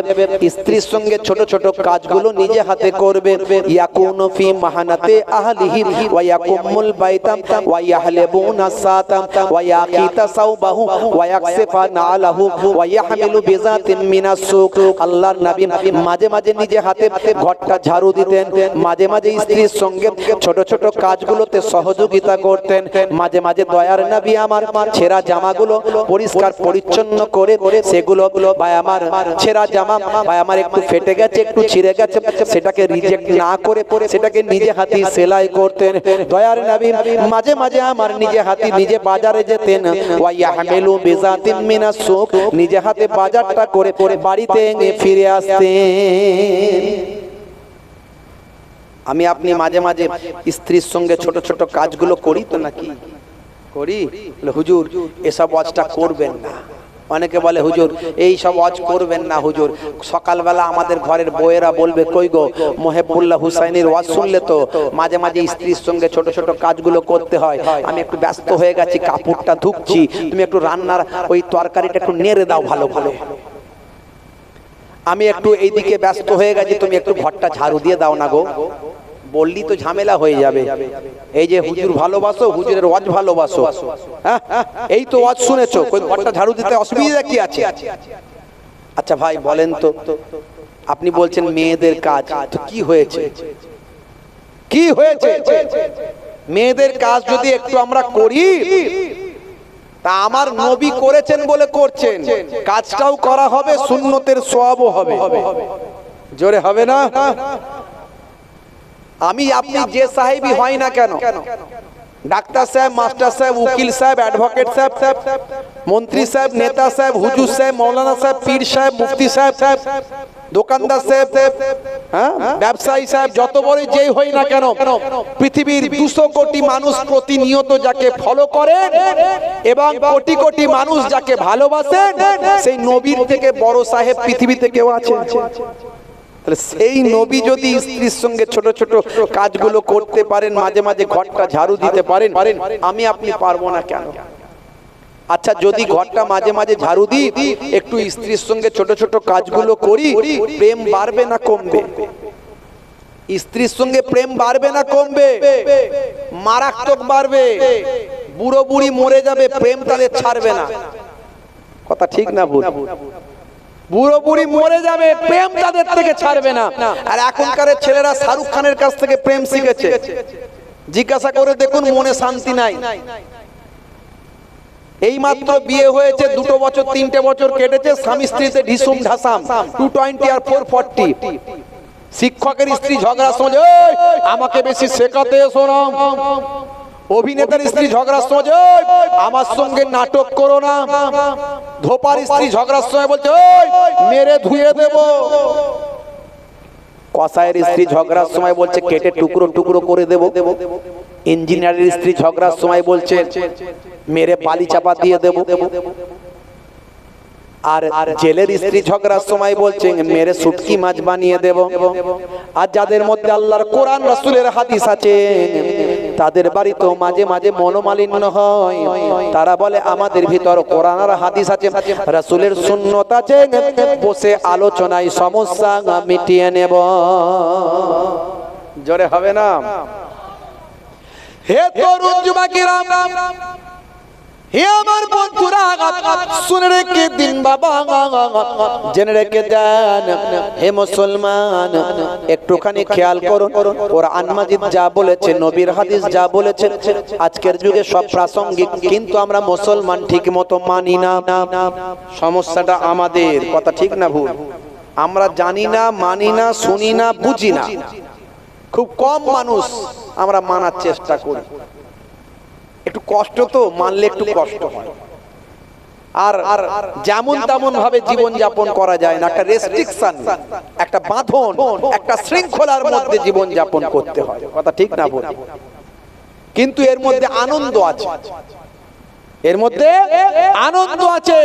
স্ত্রীর সঙ্গে ছোট ছোট কাজগুলো নিজে হাতে করবে। ইয়াকুনু ফি মাহানাতি আহলিহি ওয়া ইয়াকুমুল বাইতা ওয়া ইয়াহলিবুনা সাতা ওয়া ইয়াকিতা সাওবাহু ওয়া ইয়াকসিফা নালাহু ওয়া ইয়াহমিলু বিজাতিন মিনাস সুক। আল্লাহর নবী মাঝে মাঝে নিজে হাতে ঘরটা ঝাড়ু দিতেন, মাঝে মাঝে স্ত্রীর সঙ্গে ছোট ছোট কাজগুলোতে সহযোগিতা করতেন। মাঝে মাঝে দয়ার নবী আমার ছেঁড়া জামাগুলো পরিষ্কার পরিচ্ছন্ন করে সেগুলো ভাই আমার ছেঁড়া জামা ভাই আমার একটু ফেটে গেছে, একটু ছিঁড়ে গেছে, সেটাকে রিজেক্ট না করে সেটাকে নিজে হাতে সেলাই করতেন। দয়ার নবী মাঝে মাঝে আমার নিজে হাতে নিজে বাজারে যেতেন, ওয়া ইয়াহমিলু বিজাতিন মিনাস সুক, নিজে হাতে বাজারটা করে বাড়িতে ফিরে আসতেন। আমি আপনি মাঝে মাঝে স্ত্রীর সঙ্গে ছোট ছোট কাজগুলো করি তো নাকি? করি। হুজুর এসব ওয়াজটা করবেন না। অনেকে বলে হুজুর এই সব ওয়াজ করবেন না হুজুর, সকালবেলা আমাদের ঘরের বউয়েরা বলবে কই গো মুহিবুল্লাহ হুসাইনের ওয়াজ শুনলে তো মাঝে মাঝে স্ত্রীর সঙ্গে ছোট ছোট কাজগুলো করতে হয়, আমি একটু ব্যস্ত হয়ে গেছি, কাপড়টা ধুচ্ছি, তুমি একটু রান্নার ওই তরকারিটা একটু নেড়ে দাও ভালো ভালো, আমি একটু এইদিকে ব্যস্ত হয়ে গেছি, তুমি একটু ঘরটা ঝাড়ু দিয়ে দাও না গো। বললি তো ঝামেলা হয়ে যাবে। এই যে হুজুর ভালোবাসো, হুজুরের ওয়াজ ভালোবাসো, হ্যাঁ এই তো ওয়াজ শুনেছো, কই ঘরটা ঝাড়ু দিতে অসুবিধা কি আছে? আচ্ছা ভাই বলেন তো, আপনি বলছেন মেয়েদের কাজ, তো কি হয়েছে? কি হয়েছে? মেয়েদের কাজ যদি একটু আমরা করি, তা আমার নবী করেছেন বলে করছেন, কাজটাও করা হবে, সুন্নতের সওয়াবও হবে। জোরে হবে না? আমি আপনি যে সাহেবই হয় না কেন, ডাক্তার সাহেব, মাস্টার সাহেব, উকিল সাহেব, অ্যাডভোকেট সাহেব, মন্ত্রী সাহেব, নেতা সাহেব, হুজুর সাহেব, মৌলানা সাহেব, পীর সাহেব, মুফতি সাহেব, দোকানদার সাহেব, হ্যাঁ ব্যবসায়ী সাহেব, যত বড় যেই হই না কেন, পৃথিবীর 200 কোটি মানুষ প্রতিনিয়ত যাকে ফলো করেন এবং কোটি কোটি মানুষ যাকে ভালোবাসেন, সেই নবীর থেকে বড় সাহেব পৃথিবীতে কেউ আছে? তাহলে সেই নবী যদি স্ত্রীর সঙ্গে ছোট ছোট কাজগুলো করতে পারেন, মাঝে মাঝে ঘরটা ঝাড়ু দিতে পারেন, আমি আপনি পারবো না কেন? আচ্ছা যদি ঘরটা মাঝে মাঝে ঝাড়ু দিই, একটু স্ত্রীর সঙ্গে ছোট ছোট কাজগুলো করি, প্রেম বাড়বে না কমবে? স্ত্রীর সঙ্গে প্রেম বাড়বে না কমবে? মারাত্মক বাড়বে। বুড়ো বুড়ি মরে যাবে, প্রেম তাদের ছাড়বে না। কথা ঠিক না ভুল? বুড়ো বুড়ি মরে যাবে, প্রেম তাদের থেকে ছাড়বে না। আর এখনকার ছেলেরা শাহরুখ খানের কাছ থেকে প্রেম শিখেছে, জিজ্ঞাসা করে দেখুন, মনে শান্তি নাই। এই মাত্র বিয়ে হয়েছে, 2 বছর 3টে বছর কেটেছে, স্বামী স্ত্রীতে ঢিসুম ঢাসাম, 220 আর 440। শিক্ষকের স্ত্রী ঝগড়ার সময় আমাকে বেশি শেখাতে এসো না, অভিনেতার স্ত্রী ঝগড়ার সময় আমার সঙ্গে নাটক করো না, ধোপার স্ত্রী ঝগড়ার সময় বলছে মেরে ধুয়ে দেব, কসাইয়ের স্ত্রী ঝগড়ার সময় বলছে কেটে টুকরো টুকরো করে দেব, ইঞ্জিনিয়ারের স্ত্রী ঝগড়ার সময় বলছে মেরে বালি চাপা দিয়ে দেব, আর জেলের স্ত্রী ঝগড়ার সময় বলছে মেরে শুটকি মাছ বানিয়ে দেব। আর যাদের মধ্যে আল্লাহর কোরআন রাসূলের হাদিস আছে তাদের বাড়িতেও মাঝে মাঝে মনোমালিন্য হয়, তারা বলে আমাদের ভিতর কোরআন আর হাদিস আছে, রাসূলের সুন্নাত আছে, বসে আলোচনায় সমস্যা মিটিয়ে নেব। জোরে হবে না? হে তরুণ যুবকেরা, হে আমার বন্ধুরা, শুনে রেখে দিন বাবা, জেনে রেখে দেন হে মুসলমান, একটুখানি খেয়াল করুন কোরআন মাজিদ যা বলেছে, নবীর হাদিস যা বলেছে আজকের যুগে সব প্রাসঙ্গিক, কিন্তু আমরা মুসলমান ঠিক মতো মানি না। সমস্যাটা আমাদের, কথা ঠিক না ভুল? আমরা জানি না, মানি না, শুনি না, বুঝি না। খুব কম মানুষ আমরা মানার চেষ্টা করি। একটু কষ্ট তো, মানলে একটু কষ্ট হয়। আর যেমন তেমন ভাবে জীবন যাপন করা যায় না, একটা রেস্ট্রিকশন, একটা বাঁধন, একটা শৃঙ্খলার মধ্যে জীবন যাপন করতে হয়, কথা ঠিক না বল? কিন্তু এর মধ্যে আনন্দ আছে, এর মধ্যে আনন্দ আছে।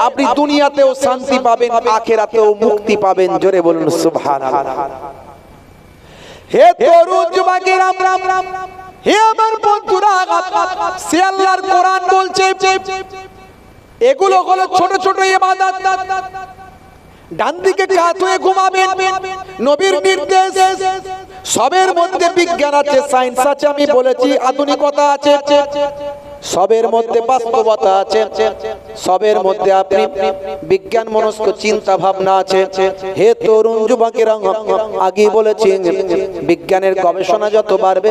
আপনি দুনিয়াতেও শান্তি পাবেন, আখিরাতেও মুক্তি পাবেন। জোরে বলুন সুবহানাল্লাহ। হে তরুণ যুবকেরা, হে আমার বন্ধুরা, সে আল্লাহর কোরআন বলছে এগুলো হলো ছোট ছোট ইবাদত। ডান দিকে কাত হয়ে ঘুমাবেন, নবীর নির্দেশ। সবের মধ্যে বিজ্ঞান আছে, সায়েন্স আছে, আমি বলেছি আধুনিকতা আছে, সবের মধ্যে বাস্তবতা আছে, সবের মধ্যে আপনি বিজ্ঞান মনস্ক চিন্তা ভাবনা আছে। হে তরুণ যুবকেরা, আগে বলেছি বিজ্ঞানের গবেষণা যত বাড়বে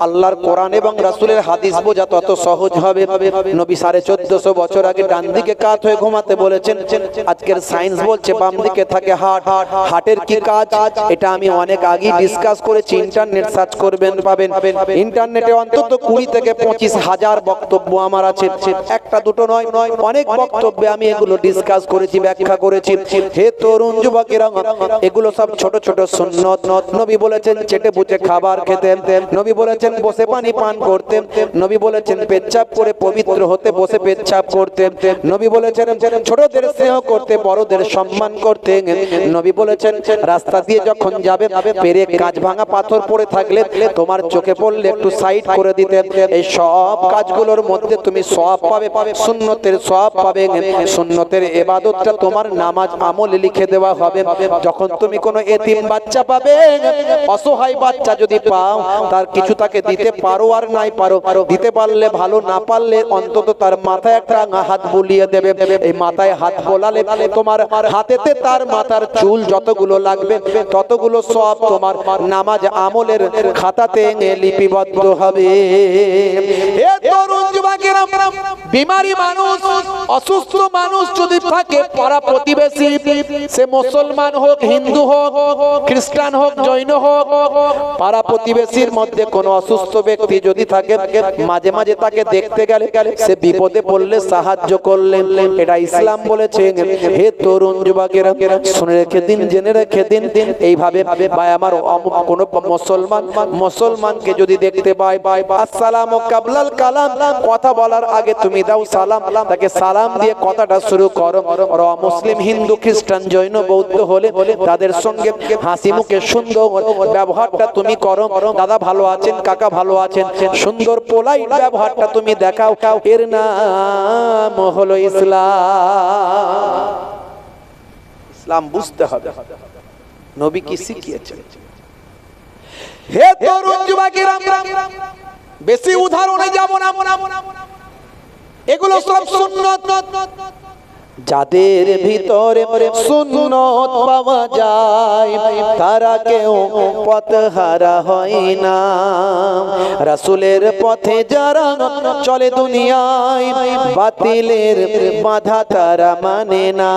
আল্লাহর কোরআন এবং রাসূলের হাদিস বোঝা তত সহজ হবে। নবী 1450 বছর আগে ডান দিকে কাত হয়ে ঘুমাতে বলেছেন। আজকের সায়েন্স বলছে বাম দিকে থাকে হার্ট। হার্টের কি কাজ এটা আমি অনেক আগে ডিসকাস করেছি, ইন্টারনেট সার্চ করবেন পাবেন। ইন্টারনেটে অন্তত 20 থেকে 25 হাজার বক্তব্য আমার আছে, একটা দুটো নয়, অনেক বক্তব্যে আমি এগুলো ডিসকাস করেছি, ব্যাখ্যা করেছি। হে তরুণ যুবকেরা, এগুলো সব ছোট ছোট সুন্নত। নবী বলেছেন চেটে বুঝে খাবার খেতে, নবী বলেছেন বসে পানি পান করতে, নবী বলেছেন পেচ্ছাপ করে পবিত্র হতে বসে পেচ্ছাপ করতে, নবী বলেছেন ছোটদের স্নেহ করতে, বড়দের সম্মান করতে, নবী বলেছেন রাস্তা দিয়ে যখন যাবে পেরেক কাঁচ ভাঙা পাথর পড়ে থাকলে তোমার চোখে পড়লে একটু সাইড করে দিতে। এই সব কাজগুলোর মধ্যে তুমি সওয়াব পাবে, সুন্নতের সওয়াব পাবে। সুন্নতের ইবাদতটা তোমার নামাজ আমলে লিখে দেওয়া হবে। যখন তুমি কোনো এতিম বাচ্চা পাবে, অসহায় বাচ্চা যদি পাও, তার কিছু তাকে দিতে পারো আর নাই পারো, দিতে পারলে ভালো, না পারলে অন্তত তার মাথায় একটা হাত বুলিয়ে দেবে। এই মাথায় হাত বোলালে তোমার হাতেতে তার মাথার চুল যতগুলো লাগবে ততগুলো সওয়াব তোমার নামাজ আমলের খাতাতে লিপিবদ্ধ হবে। হে তরুণ যুবকেরা, বিমারি মানুষ, অসুস্থ মানুষ যদি থাকে, পাড়া প্রতিবেশী, সে মুসলমান হোক, হিন্দু হোক, খ্রিস্টান হোক, জৈন হোক, পাড়া প্রতিবেশীর মধ্যে কোনো অসুস্থ ব্যক্তি যদি থাকে, মাঝে মাঝে তাকে দেখতে গেলে সে বিপদে পড়লে সাহায্য করলেন, এটা ইসলাম বলেছে। হে তরুণ যুবকেরা, শুনে রেখে দিন, জেনে রেখে দিন। এইভাবে ভাই আমার কোন মুসলমানকে যদি দেখতে পাই, আসসালামু কাবলাল কালাম, কথা বলার আগে তুমি দাও সালাম, তাকে সালাম দিয়ে কথাটা শুরু করো। আর মুসলিম, হিন্দু, খ্রিস্টান, জৈন, বৌদ্ধ হলে তাদের সঙ্গে হাসি মুখে সুন্দর ব্যবহারটা তুমি করো। দাদা ভালো আছেন, কাকা ভালো আছেন, সুন্দর পোলাইট ব্যবহারটা তুমি দেখাও। এর নাম হলো ইসলাম। ইসলাম বুঝতে হবে নবী কি শিখিয়েছেন। হে তরুণ যুবকেরা, বেশি উদাহরণে যাব না, এগুলো সব সুন্নত। যাদের ভিতরে সুন্নত পাওয়া যায় তারা কেউ পথহারা হয় না। রাসূলের পথে যারা চলে দুনিয়ায়, বাতিলের বাধা তারা মানে না।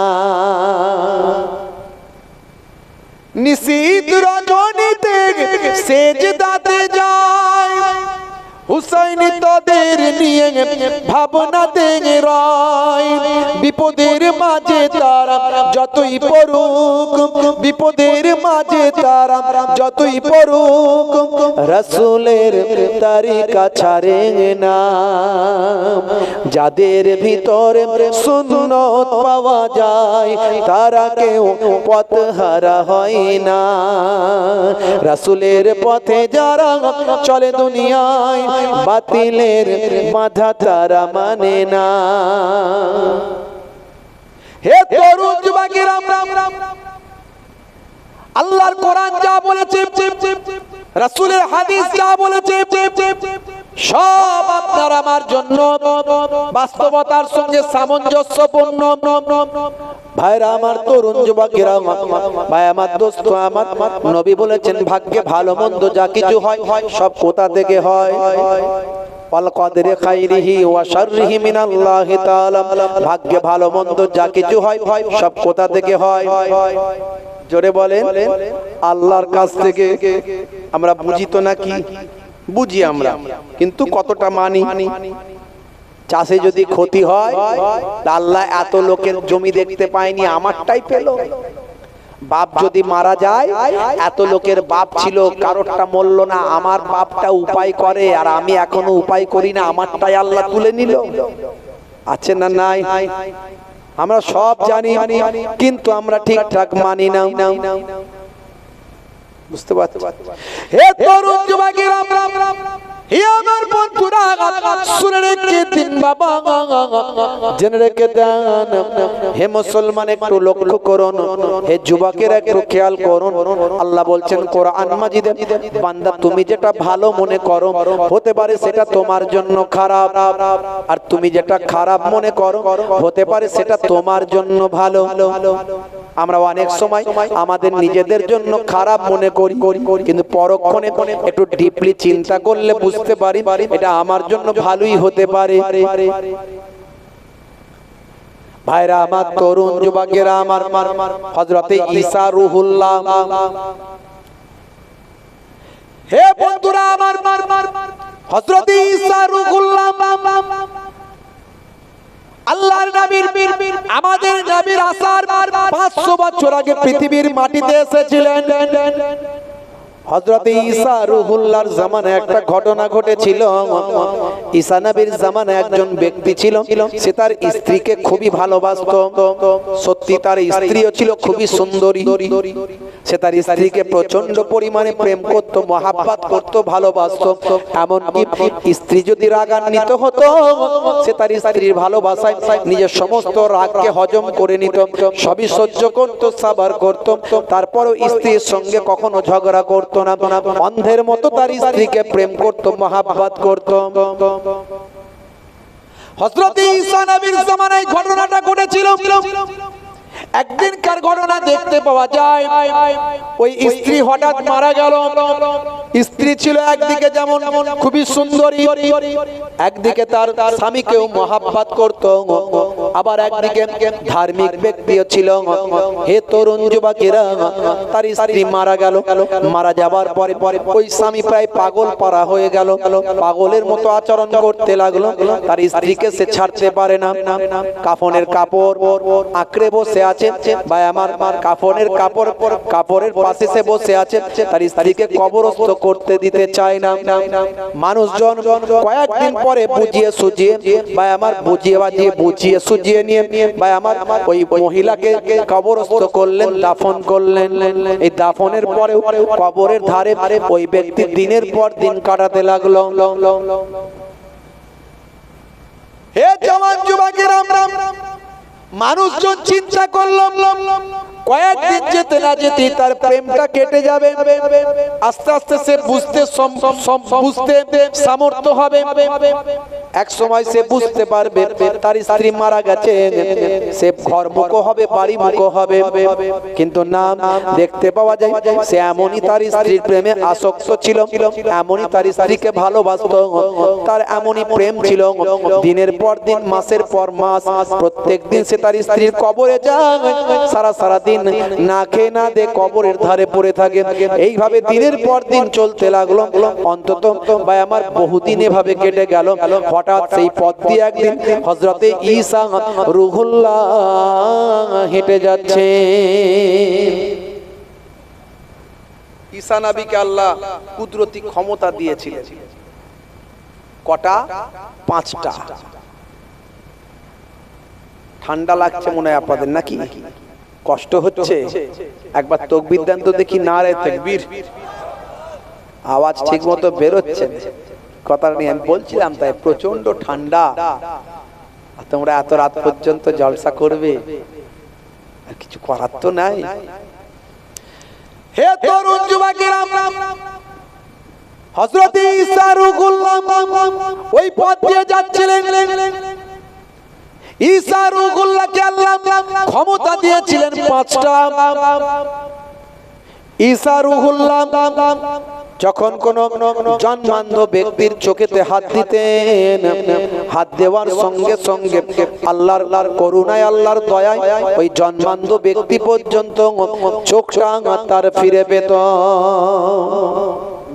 নিশীত রজনীতে সেজদাতে যায়, হুসাইন তাদের নিয়ে ভাবনাতে রয়। বিপদের মাঝে তারা যতই পড়ুক, বিপদের মাঝে তারা যতই পড়ুক, রাসূলের তরিকা ছাড়ে না। যাদের ভিতরে সুন্নত পাওয়া যায় তারা কেউ পথহারা হয় না। রাসূলের পথে যারা চলে দুনিয়ায়, বাতিলের বাধা তারা মানে না। হে তরুণ যুবকেরা, আল্লাহর কোরআন যা বলেছে, রাসূলের হাদিস যা বলেছে, সব আপনার আমার জন্য বাস্তবতার সঙ্গে সামঞ্জস্যপূর্ণ। ভাইরা আমার, তরুণ যুবকেরা, ভাই আমার, দোস্ত আমার, নবী বলেছেন ভাগ্যে ভালো মন্দ যা কিছু হয় সব কোথা থেকে হয়? ওয়াল-কদরি খাইরিহি ওয়া শাররিহি মিনাল্লাহি তাআলা। ভাগ্যে ভালো মন্দ যা কিছু হয় সব কোথা থেকে হয়? জোরে বলেন, আল্লাহর কাছ থেকে। আমরা বুঝি তো নাকি? বুঝি আমরা, কিন্তু কতটা মানি? চাষে যদি ক্ষতি হয়, আল্লাহ এত লোকের জমি দেখতে পায়নি, আমারটাই পেল। বাপ যদি মারা যায়, এত লোকের বাপ ছিল, কারোরটা মরল না, আমার বাপটা উপায় করে আর আমি এখনো উপায় করি না, আমারটাই আল্লাহ তুলে নিল। আছে না নাই? আমরা সব জানি, কিন্তু আমরা ঠিকঠাক মানি না। বুঝতে পারছো? হে তরুণ যুবকেরা, হে আমার বন্ধুরা, শুনে রেখে দিন বাবা, জেনে রেখে দেন। হে মুসলমান, একটু লক্ষ্য করুন, হে যুবকেরা একটু খেয়াল করুন। আল্লাহ বলছেন কোরআন মাজিদে, বান্দা তুমি যেটা ভালো মনে করো হতে পারে সেটা তোমার জন্য খারাপ, আর তুমি যেটা খারাপ মনে করো হতে পারে সেটা তোমার জন্য ভালো। আমরা অনেক সময় আমাদের নিজেদের জন্য খারাপ মনে করি, কিন্তু পরক্ষণে একটু ডিপলি চিন্তা করলে বুঝতে পারি এটা আমার জন্য ভালোই হতে পারে। ভাইরা আমার, তরুণ যুবকেরা আমার, হযরতে ঈসা রূহুল্লাহ, হে বন্ধুরা আমার, হযরতে ঈসা রূহুল্লাহ আল্লাহর নবীর, আমাদের নবীর আসার 500 বছর আগে পৃথিবীর মাটিতে এসেছিলেন। হযরতে ঈসা রূহুল্লাহর জামানায় একটা ঘটনা ঘটেছিল। ঈসা নবীর জামানায় একজন ব্যক্তি ছিল, সে তার স্ত্রীকে খুবই ভালোবাসতো। সত্যি তার স্ত্রীও ছিল খুবই সুন্দরী। সে তার স্ত্রীকে প্রচন্ড পরিমাণে প্রেম করত, মহাব্বত করত, ভালোবাসতো। এমনকি স্ত্রী যদি রাগান্বিত হতো, সে তার স্ত্রীর ভালোবাসায় নিজের সমস্ত রাগকে হজম করে নিত, সবই সহ্য করত, সাবার করত। তারপরও স্ত্রীর সঙ্গে কখনো ঝগড়া করত না, অন্ধের মতো তার স্ত্রীকে প্রেম করত, মহাব্বত করত। হযরত ঈসা নবীর জামানায় ঘটনাটা ঘটেছিল। একদিনকার ঘটনা দেখতে পাওয়া যায়, ওই স্ত্রী হঠাৎ মারা গেল। স্ত্রী ছিল একদিকে যেমন খুবই সুন্দরী, একদিকে তার স্বামীকেও মহাব্বত করত, আবার একদিকে ধার্মিক ব্যক্তিও ছিল। হে তরুণ যুবকেরা, তার স্ত্রী মারা গেল। মারা যাবার পরে ওই স্বামী প্রায় পাগল পারা হয়ে গেল, পাগলের মতো আচরণ করতে লাগলো। তার স্ত্রীকে সে ছাড়তে পারে না। কাফনের কাপড় আঁকড়ে বসে আছে, ভাই আমার, কাপড়ের পাশে সে বসে আছে, তার স্ত্রীকে কবরস্থ করতে দিতে চায় না। মানুষজন কয়েকদিন পরে বুঝিয়ে সুঝিয়ে, ভাই আমার, বুঝিয়ে সুঝিয়ে নিয়ে, ভাই আমার, ওই মহিলাকে কবরস্থ করলেন, দাফন করলেন। এই দাফনের পরে কবরের ধারে ওই ব্যক্তি দিনের পর দিন কাটাতে লাগলো। হে জওয়ান যুবকেরা, মানুষজন চিন্তা করলো কয়েকদিন যেতে না যেতে তার প্রেমটা কেটে যাবে, আস্তে আস্তে সে বুঝতে সামর্থ্য হবে। এক সময় সে বুঝতে পারবে তার স্ত্রী মারা গেছে, সে ঘরমুখো হবে, বাড়ি মুখো হবে। কিন্তু না, দেখতে পাওয়া যায় সে এমনই তার স্ত্রীর প্রেমে আসক্ত ছিল, এমনই তার স্ত্রীকে ভালোবাসত, তার এমনই প্রেম ছিল। দিনের পর দিন, মাসের পর মাস, প্রত্যেক দিন সে তার স্ত্রীর কবরে যায়, সারা দিন না খেয়ে না দে কবরের ধারে পড়ে থাকে। এইভাবে দিনের পর দিন চলতে লাগলো। অন্তত ভাই আমার বহুদিন এভাবে কেটে গেল। হঠাৎ সেই পথ দিয়ে একদিন হযরতে ঈসা রূহুল্লাহ হেঁটে যাচ্ছে। ঈসা নবীকে আল্লাহ কুদরতি ক্ষমতা দিয়েছিলেন। কটা? 5টা। ঠান্ডা লাগছে মনে হয় আপনাদের, নাকি কষ্ট হচ্ছে? একবার তাকবীর দেন তো দেখি। নারে তাকবীর। আওয়াজ ঠিক মতো বেরোচ্ছে কথা নিয়ে আমি বলছিলাম, তাই প্রচন্ড ঠান্ডা। তোমরা এত রাত পর্যন্ত জলসা করবে, আর কিছু করার তো নাই। হে তরুণ যুবকেরা, হযরত ঈসা রূহুল্লাহ ওই পথ দিয়ে যাচ্ছিলেন। ঈসা রূহুল্লাহকে আল্লাহ ক্ষমতা দিয়েছিলেন 5টা। ঈসা রূহুল্লাহ যখন কোন জন্মান্ধ ব্যক্তির চোখেতে হাত দিতেন, হাত দেওয়ার সঙ্গে সঙ্গে আল্লাহর করুণায়, আল্লাহর দয়ায় ওই জন্মান্ধ ব্যক্তি পর্যন্ত চোখটা তার ফিরে পেত।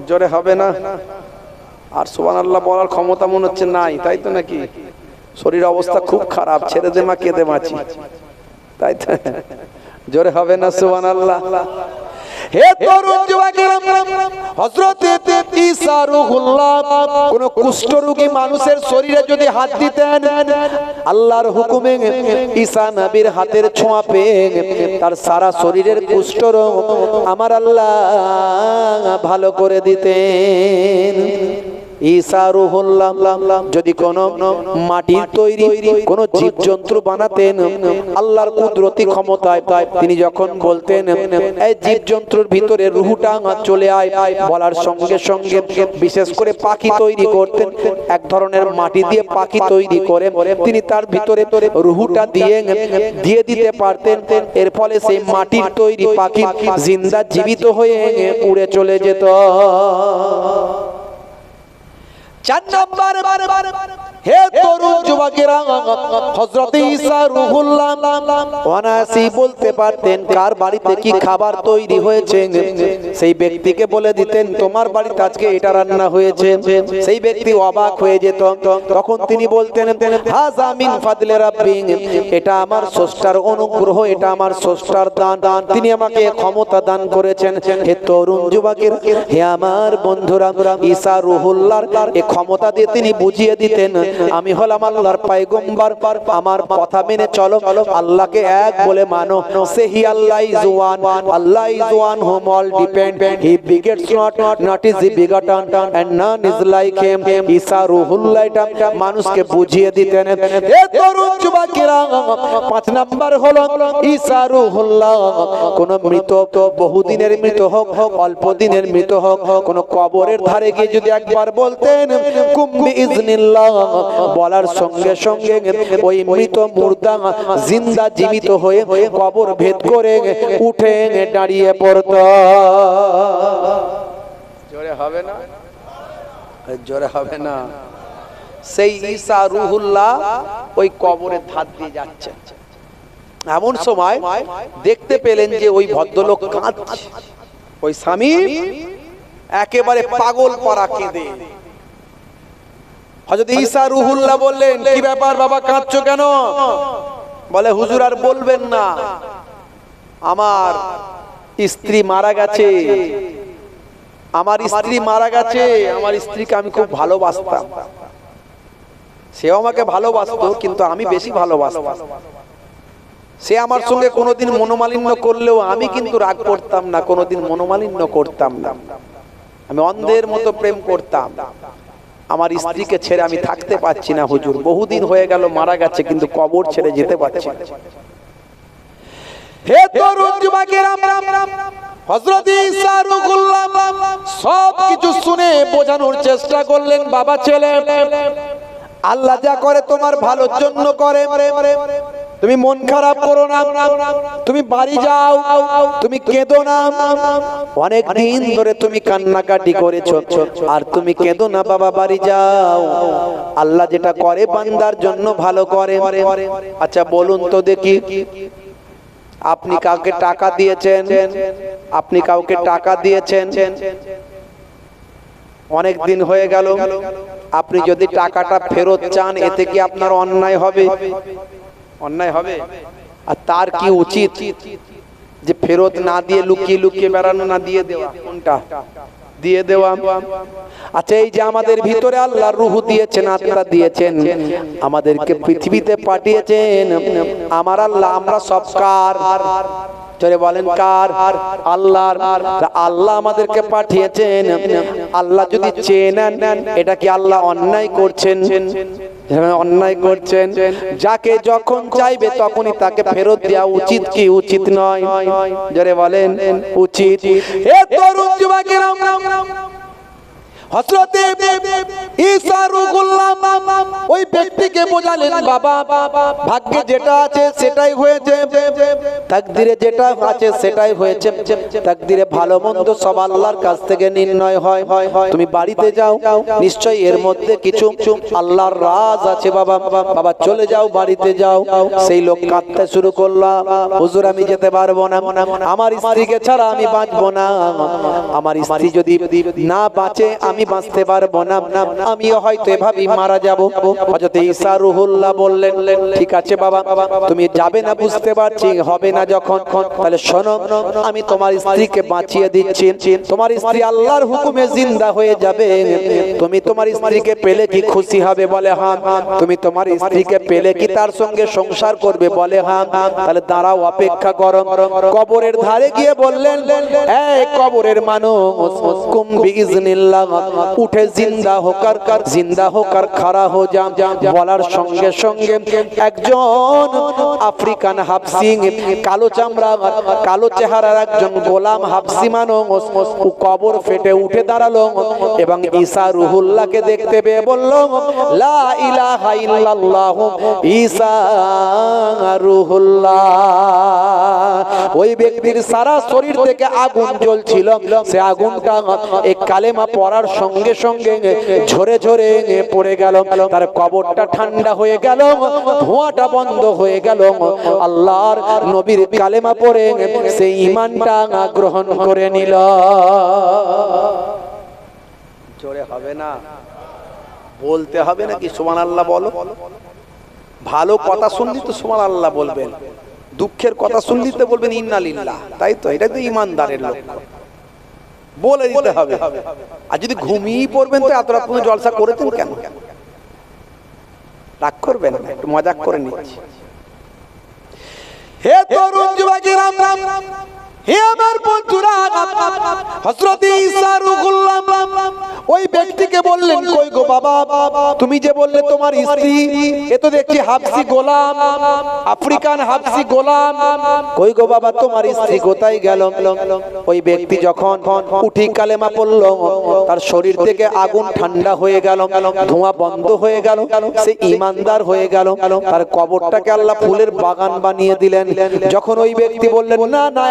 জোরে হবে না? আর সুবহানাল্লাহ বলার ক্ষমতা মনে হচ্ছে নাই, তাই তো নাকি? শরীর অবস্থা খুব খারাপ, ছেড়ে দে মা, কেঁদে বাঁচি, তাই তো? জোরে হবে না সুবহানাল্লাহ? হে তরুণ যুবকেরা, হযরত ঈসা রূহুল্লাহ কোন কুষ্ঠরোগী মানুষের শরীরে যদি হাত দিতেন, আল্লাহর হুকুমে ঈসা নবীর হাতের ছোঁয়া পেয়ে তার সারা শরীরের কুষ্ঠরোগ আমার আল্লাহ ভালো করে দিতেন। ঈসা রূহুল্লাহ যদি কোন মাটির তৈরি কোন জীবজন্তু বানাতেন, আল্লাহর কুদরতি ক্ষমতায় তিনি যখন বলতেন এই জীবজন্তুর ভিতরে রূহটা চলে আয়, বলার সঙ্গে সঙ্গে বিশেষ করে পাখি তৈরি করতেন। এক ধরনের মাটি দিয়ে পাখি তৈরি করে তিনি তার ভিতরে রূহটা দিয়ে দিতে পারতেন। এর ফলে সেই মাটির তৈরি পাখি জিন্দা জীবিত হয়ে উড়ে চলে যেত। 4 নম্বর, হে তরুণ যুবকেরা, হযরত ঈসা রূহুল্লাহ অনায়াসি বলতে পারতেন কার বাড়িতে কি খাবার তৈরি হয়েছে। সেই ব্যক্তিকে বলে দিতেন তোমার বাড়িতে আজকে এটা রান্না হয়েছে। সেই ব্যক্তি অবাক হয়ে যেত। তখন তিনি বলতেন হাযা মিন ফাদলি রাব্বি, এটা আমার স্রষ্টার অনুগ্রহ, এটা আমার স্রষ্টার দান, তিনি আমাকে ক্ষমতা দান করেছেন। হে তরুণ যুবকেরা, হে আমার বন্ধুরা, ঈসা রূহুল্লাহর এই ক্ষমতা দিয়ে তিনি বুঝিয়ে দিতেন আমি হলাম আল্লাহর পয়গম্বর, আমার কথা মেনে চলো, আল্লাহকে এক বলে মানো। সেহি Allah is one, Allah is one whom all depend, he begets not is he begotten and none is like him। ঈসা রূহুল্লাহ এটা মানুষকে বুঝিয়ে দিতেন। হে তরুণ যুবকেরা, 5 নাম্বার হলো ঈসা রূহুল্লাহ কোন মৃত, বহুদিনের মৃত হোক, অল্প দিনের মৃত হোক, কোন কবরের ধারে গিয়ে যদি একবার বলতেন কুম বিইজনিল্লাহ, বলার সঙ্গে সঙ্গে ওই মৃত মুর্দা জিন্দা জীবিত হয়ে কবর ভেদ করে উঠে দাঁড়িয়ে পড়ত। জোরে হবে না? জোরে হবে না? সেই ঈসা রূহুল্লাহ ওই কবরের ধার দিয়ে যাচ্ছে। এমন সময় দেখতে পেলেন যে ওই ভদ্রলোক কাঁদছে। ওই স্বামী একেবারে পাগল পারা কেঁদে। হযরত ঈসা রূহুল্লাহ বললেন কি ব্যাপার বাবা, কাঁদছো কেন? বলে হুজুর আর বলবেন না, আমার স্ত্রী মারা গেছে, আমার স্ত্রী মারা গেছে। আমার স্ত্রীকে আমি খুব ভালোবাসতাম, সেও আমাকে ভালোবাসতো, কিন্তু আমি বেশি ভালোবাসতাম। সে আমার সঙ্গে কোনোদিন মনোমালিন্য করলেও আমি কিন্তু রাগ করতাম না, কোনোদিন মনোমালিন্য করতাম না। আমি অন্ধের মতো প্রেম করতাম। আমার স্ত্রীকে ছেড়ে আমি থাকতে পারছি না হুজুর, বহুদিন হয়ে গেল মারা গেছে, কিন্তু কবর ছেড়ে যেতে পারছি না। হে তরুণ যুবকেরা, হযরত ঈসা রূহুল্লাহ সব কিছু শুনে বোঝানোর চেষ্টা করলেন বাবা ছেলে, আল্লাহ যা করে তোমার ভালোর জন্য করে। তুমি মন খারাপ করো না, তুমি বাড়ি যাও, তুমি কেঁদো না। অনেক দিন ধরে তুমি কান্নাকাটি করেছো, আর তুমি কেঁদো না বাবা, বাড়ি যাও। আল্লাহ যেটা করে বান্দার জন্য ভালো করে। আচ্ছা বলুন তো দেখি, আপনি কাউকে টাকা দিয়েছেন, আপনি কাউকে টাকা দিয়েছেন, অনেক দিন হয়ে গেল, আপনি যদি টাকাটা ফেরত চান, এতে কি আপনার অন্যায় হবে? অন্যায় হবে? আর তার কি উচিত যে ফেরত না দিয়ে লুকিয়ে লুকিয়ে বেড়ানো, না দিয়ে দেওয়া? কোনটা? দিয়ে দেওয়া। আচ্ছা এই যে আমাদের ভিতরে আল্লাহর রূহ দিয়েছেন, আত্মা দিয়েছেন, আমাদেরকে পৃথিবীতে পাঠিয়েছেন আমার আল্লাহ, আমরা সব কার? চলে বলেন কার? আল্লাহর। আল্লাহ আমাদেরকে পাঠিয়েছেন। আল্লাহ যদি চেয়ে নেন, এটা কি আল্লাহ অন্যায় করছেন? অন্যায় করছেন। যাকে যখন চাইবে তখনই তাকে ফেরত দেওয়া উচিত কি উচিত নয়? যারে বলেন উচিত। এ তরুণ যুবকেরা, হযরতে ঈসা রূহুল্লাহ ওই ব্যক্তিকে বোঝালেন, বাবা ভাগ্যে যেটা আছে সেটাই হয়েছে, তাকদিরে যেটা আছে সেটাই হয়েছে, তাকদিরে ভালো মন্দ সব আল্লাহর কাছ থেকে নির্ণয় হয়। তুমি বাড়িতে যাও, নিশ্চয়ই এর মধ্যে কিছু আল্লাহর রাজ আছে বাবা। বাবা চলে যাও, বাড়িতে যাও। সেই লোক কাঁদতে শুরু করলো, হুজুর আমি যেতে পারবো না, আমার স্ত্রীকে ছাড়া আমি বাঁচবো না, আমার স্ত্রী যদি না বাঁচে আমি বাঁচতে পারবো না, আমি হয়তো এভাবেই মারা যাব। হযরত ঈসা রূহুল্লাহ বললেন, ঠিক আছে বাবা, তুমি যাবে না বুঝতে পারছি, হবে না যখন, তাহলে শোনো, আমি তোমার স্ত্রীকে বাঁচিয়ে দিচ্ছি, তোমার স্ত্রী আল্লাহর হুকুমে জিন্দা হয়ে যাবে। তুমি তোমার স্ত্রীকে পেলে কি খুশি হবে? বলে হ্যাঁ। তুমি তোমার স্ত্রীকে পেলে কি তার সঙ্গে সংসার করবে? বলে হ্যাঁ। তাহলে দাঁড়াও, অপেক্ষা করো। কবরের ধারে গিয়ে বললেন, এই কবরের মানুষ, কুম বিইজনিল্লাহ, উঠে জিন্দা হোকার, জিন্দা হোকার খাড়া হো যা। বলার সঙ্গে সঙ্গে একজন আফ্রিকান হাবশি, কালো চামড়া কালো চেহারার একজন গোলাম হাবশি মানুষ কবর ফেটে উঠে দাঁড়ালো এবং ঈসা রূহুল্লাহকে দেখতে পেয়ে বলল, লা ইলাহা ইল্লাল্লাহ ঈসা রূহুল্লাহ। ওই ব্যক্তির সারা শরীর থেকে আগুন জ্বলছিল, সে আগুনটা এই কালেমা পড়ার সঙ্গে সঙ্গে ঝরে ঝরে পড়ে গেল, তার কবরটা ঠান্ডা হয়ে গেল, ধোঁয়াটা বন্ধ হয়ে গেল। আল্লাহর নবীর কালেমা পড়ে সেই ঈমানটা গ্রহণ করে নিল। জোরে হবে না? বলতে হবে নাকি সুবহানাল্লাহ? বলো। ভালো কথা শুনলি তো সুবহানাল্লাহ বলবেন, দুঃখের কথা শুনলি তো বলবেন ইন্না লিল্লাহ, তাই তো? এটা তো ঈমানদারের লক্ষণ, বলে দিতে হবে। আর যদি ঘুমিয়ে পড়বেন তো এত রাত পর্যন্ত জলসা করেছেন কেন? রাগ করবেন না, একটু মজাক করে নিচ্ছি। হে তরুণ যুবকেরা, হে আমার বন্ধুরা, হযরত ঈসা রূহুল্লাহ ওই ব্যক্তিকে বললেন, কই গো বাবা, তুমি যে বললে তোমার স্ত্রী, এ তো দেখছি হাবশি গোলাম, আফ্রিকান হাবশি গোলাম, কই গো বাবা তোমার স্ত্রী কোথায় গেল? ওই ব্যক্তি যখন উঠি কালেমা পড়ল, তার শরীর থেকে আগুন ঠান্ডা হয়ে গেল, ধোঁয়া বন্ধ হয়ে গেল, সে ঈমানদার হয়ে গেল। তার কবরটাকে আল্লাহ ফুলের বাগান বানিয়ে দিলেন। যখন ওই ব্যক্তি বললেন, না না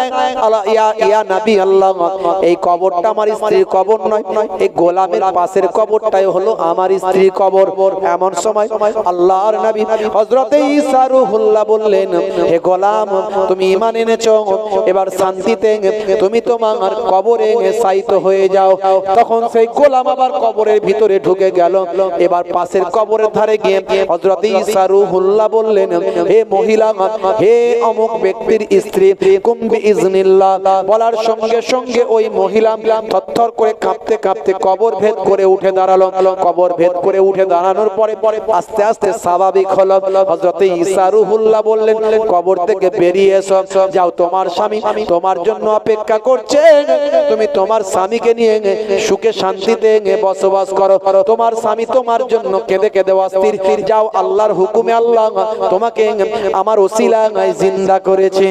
ইয়া নবী আল্লাহ, এই কবরটা আমার স্ত্রীর কবর নয়, এই গোলামের পাশের কবরটাই হলো আমার স্ত্রীর কবর। এমন সময় আল্লাহর নবী হযরত ঈসা রূহুল্লাহ বললেন, হে গোলাম, তুমি ঈমান এনেছো, এবার শান্তিতে তুমি তোমার কবরে শায়িত হয়ে যাও। তখন সেই গোলাম আবার কবরের ভিতরে ঢুকে গেল। এবার পাশের কবরের ধারে গিয়ে হযরত ঈসা রূহুল্লাহ বললেন, হে মহিলা, হে অমুক ব্যক্তির স্ত্রী, কুম বিইজনিল্লাহ। বলার সঙ্গে সঙ্গে ওই মহিলা থরথর করে কাঁপতে কাঁপতে কবর ভেদ করে উঠে দাঁড়ালো। কবর ভেদ করে উঠে দাঁড়ানোর পরে আস্তে আস্তে স্বাভাবিক হলো। হযরত ঈসা রূহুল্লাহ বললেন, কবর থেকে বেরিয়ে এসো, যাও, তোমার স্বামী তোমার জন্য অপেক্ষা করছে, তুমি তোমার স্বামীকে নিয়ে সুখে শান্তিতে বসবাস করো। তোমার স্বামী তোমার জন্য কেঁদে কেঁদে অস্থির, যাও, আল্লাহর হুকুমে আল্লাহ তোমাকে আমার ওসিলায় জিন্দা করেছে।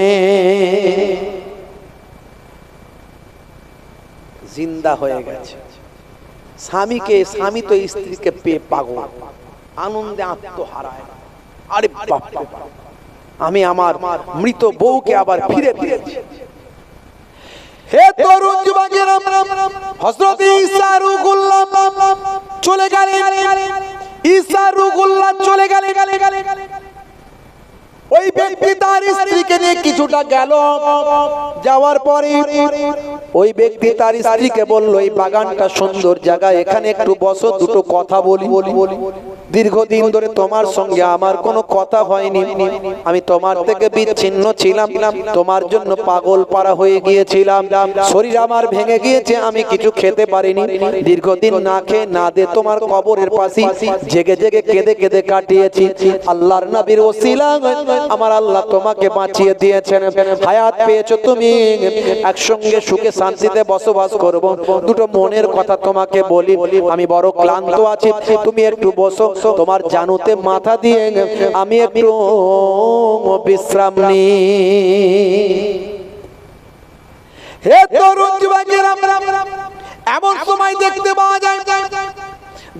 জিন্দা হয়ে গেছে। স্বামী তো স্ত্রীকে পেয়ে পাগল, আনন্দে আত্মহারায়। আরে বাপ রে বাপ, আমি আমার মৃত বউকে আবার ফিরে পেয়েছি। হে তরুণ যুবকেরা, হযরত ঈসা রূহুল্লাহ চলে গেলেন। ঈসা রূহুল্লাহ চলে গেলেন। ওই ব্যক্তি তার স্ত্রীকে নিয়ে কিছুটা গেল। যাওয়ার পরে ওই ব্যক্তি তার স্ত্রীকে বলল, এই বাগানটা সুন্দর জায়গা, এখানে একটু বসো, দুটো কথা বলি। দীর্ঘদিন ধরে তোমার সঙ্গে আমার কোনো কথা হয়নি, আমি তোমার থেকে বিচ্ছিন্ন ছিলাম, তোমার জন্য পাগল পারা হয়ে গিয়েছিলাম, শরীর আমার ভেঙে গিয়েছে, আমি কিছু খেতে পারিনি, দীর্ঘদিন না খেয়ে না দে তোমার কবরের পাশে জেগে জেগে কেঁদে কেঁদে কাটিয়েছি। আল্লাহর নবীর ওসিলা আমার আল্লাহ তোমাকে বাঁচিয়ে দিয়েছেন, হায়াত পেয়েছো তুমি, একসঙ্গে সুখে শান্তিতে বসবাস করব। দুটো মনের কথা তোমাকে বলি, আমি বড় ক্লান্ত আছি, তুমি একটু বসো, তোমার জানুতে মাথা দিয়ে আমি একটু বিশ্রাম নিই। হে তরুণ যুবকেরা, এমন সময় দেখতে পাওয়া যায়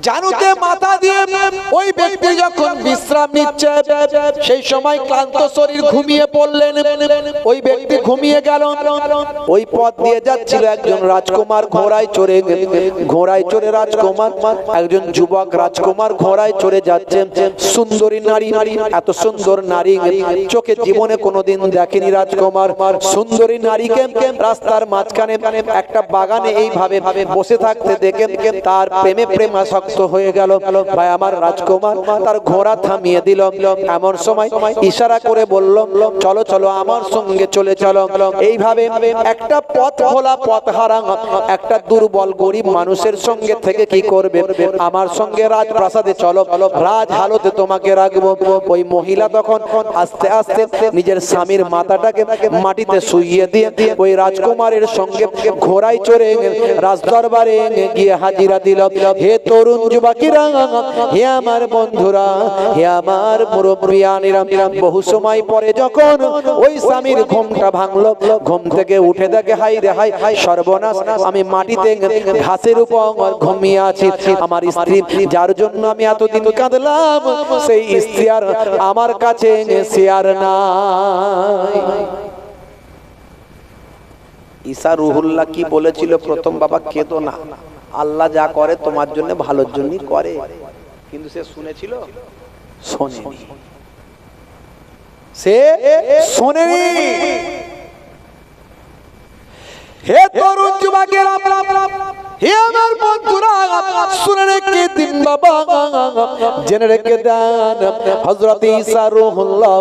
জানুতে মাথা দিয়ে ওই ব্যক্তি যখন বিশ্রাম নিচ্ছে, সেই সময় ক্লান্ত শরীর ঘুমিয়ে পড়লেন। ওই ব্যক্তি ঘুমিয়ে গেল। ওই পথ দিয়ে যাচ্ছিল একজন রাজকুমার ঘোড়ায় চড়ে, ঘোড়ায় চড়ে রাজকুমার, একজন যুবক রাজকুমার ঘোড়ায় চড়ে যাচ্ছে। সুন্দরী নারী, এত সুন্দর নারী চোখে জীবনে কোনোদিন দেখেনি রাজকুমার। সুন্দরী নারীকে রাস্তার মাঝখানে একটা বাগানে এইভাবে বসে থাকতে দেখে তার প্রেমে প্রেমাসক্ত হয়ে গেল। ভাই আমার রাজকুমার তার ঘোড়া থামিয়ে দিল। এমন সময় ইশারা করে বলল, চলো চলো আমার সঙ্গে চলে চলো। এইভাবে একটা পথ ভোলা, পথ হারা, একটা দুর্বল গরিব মানুষের সঙ্গে থেকে কি করবে, আমার সঙ্গে রাজপ্রাসাদে চলো, রাজ হালতে তোমাকে রাখবো। ওই মহিলা তখন আস্তে আস্তে নিজের স্বামীর মাথাটাকে মাটিতে শুইয়ে দিয়ে ওই রাজকুমারের সঙ্গে ঘোড়ায় চড়ে রাজদরবারে গিয়ে হাজিরা দিল। হে তরুণ যুবকেরা, হে আমার বন্ধুরা, হে আমার মুরব্বিয়ানেরা, বহু সময় পরে যখন ওই স্বামীর ঘুমটা ভাঙলো, ঘুম থেকে উঠে দেখে হাই রে হাই, সর্বনাশ, আমি মাটিতে ঘাসের উপর ঘুমিয়ে আছি। আমার স্ত্রী যার জন্য আমি এতদিন কাঁদলাম, সেই স্ত্রী আর আমার কাছে শেয়ার নাই। ঈসা রূহুল্লাহ কি বলেছিল প্রথম, বাবা কেঁদো না, আল্লাহ যা করে তোমার জন্য ভালোর জন্যই করে। কিন্তু সে শুনেছিল? শোনেনি, সে শোনেনি। হে তরুণ যুবকেরা, হে আমার বন্ধুরা, শুনে রেখে দিন বাবা, জেনে রেখে দেন, হযরত ঈসা রূহুল্লাহ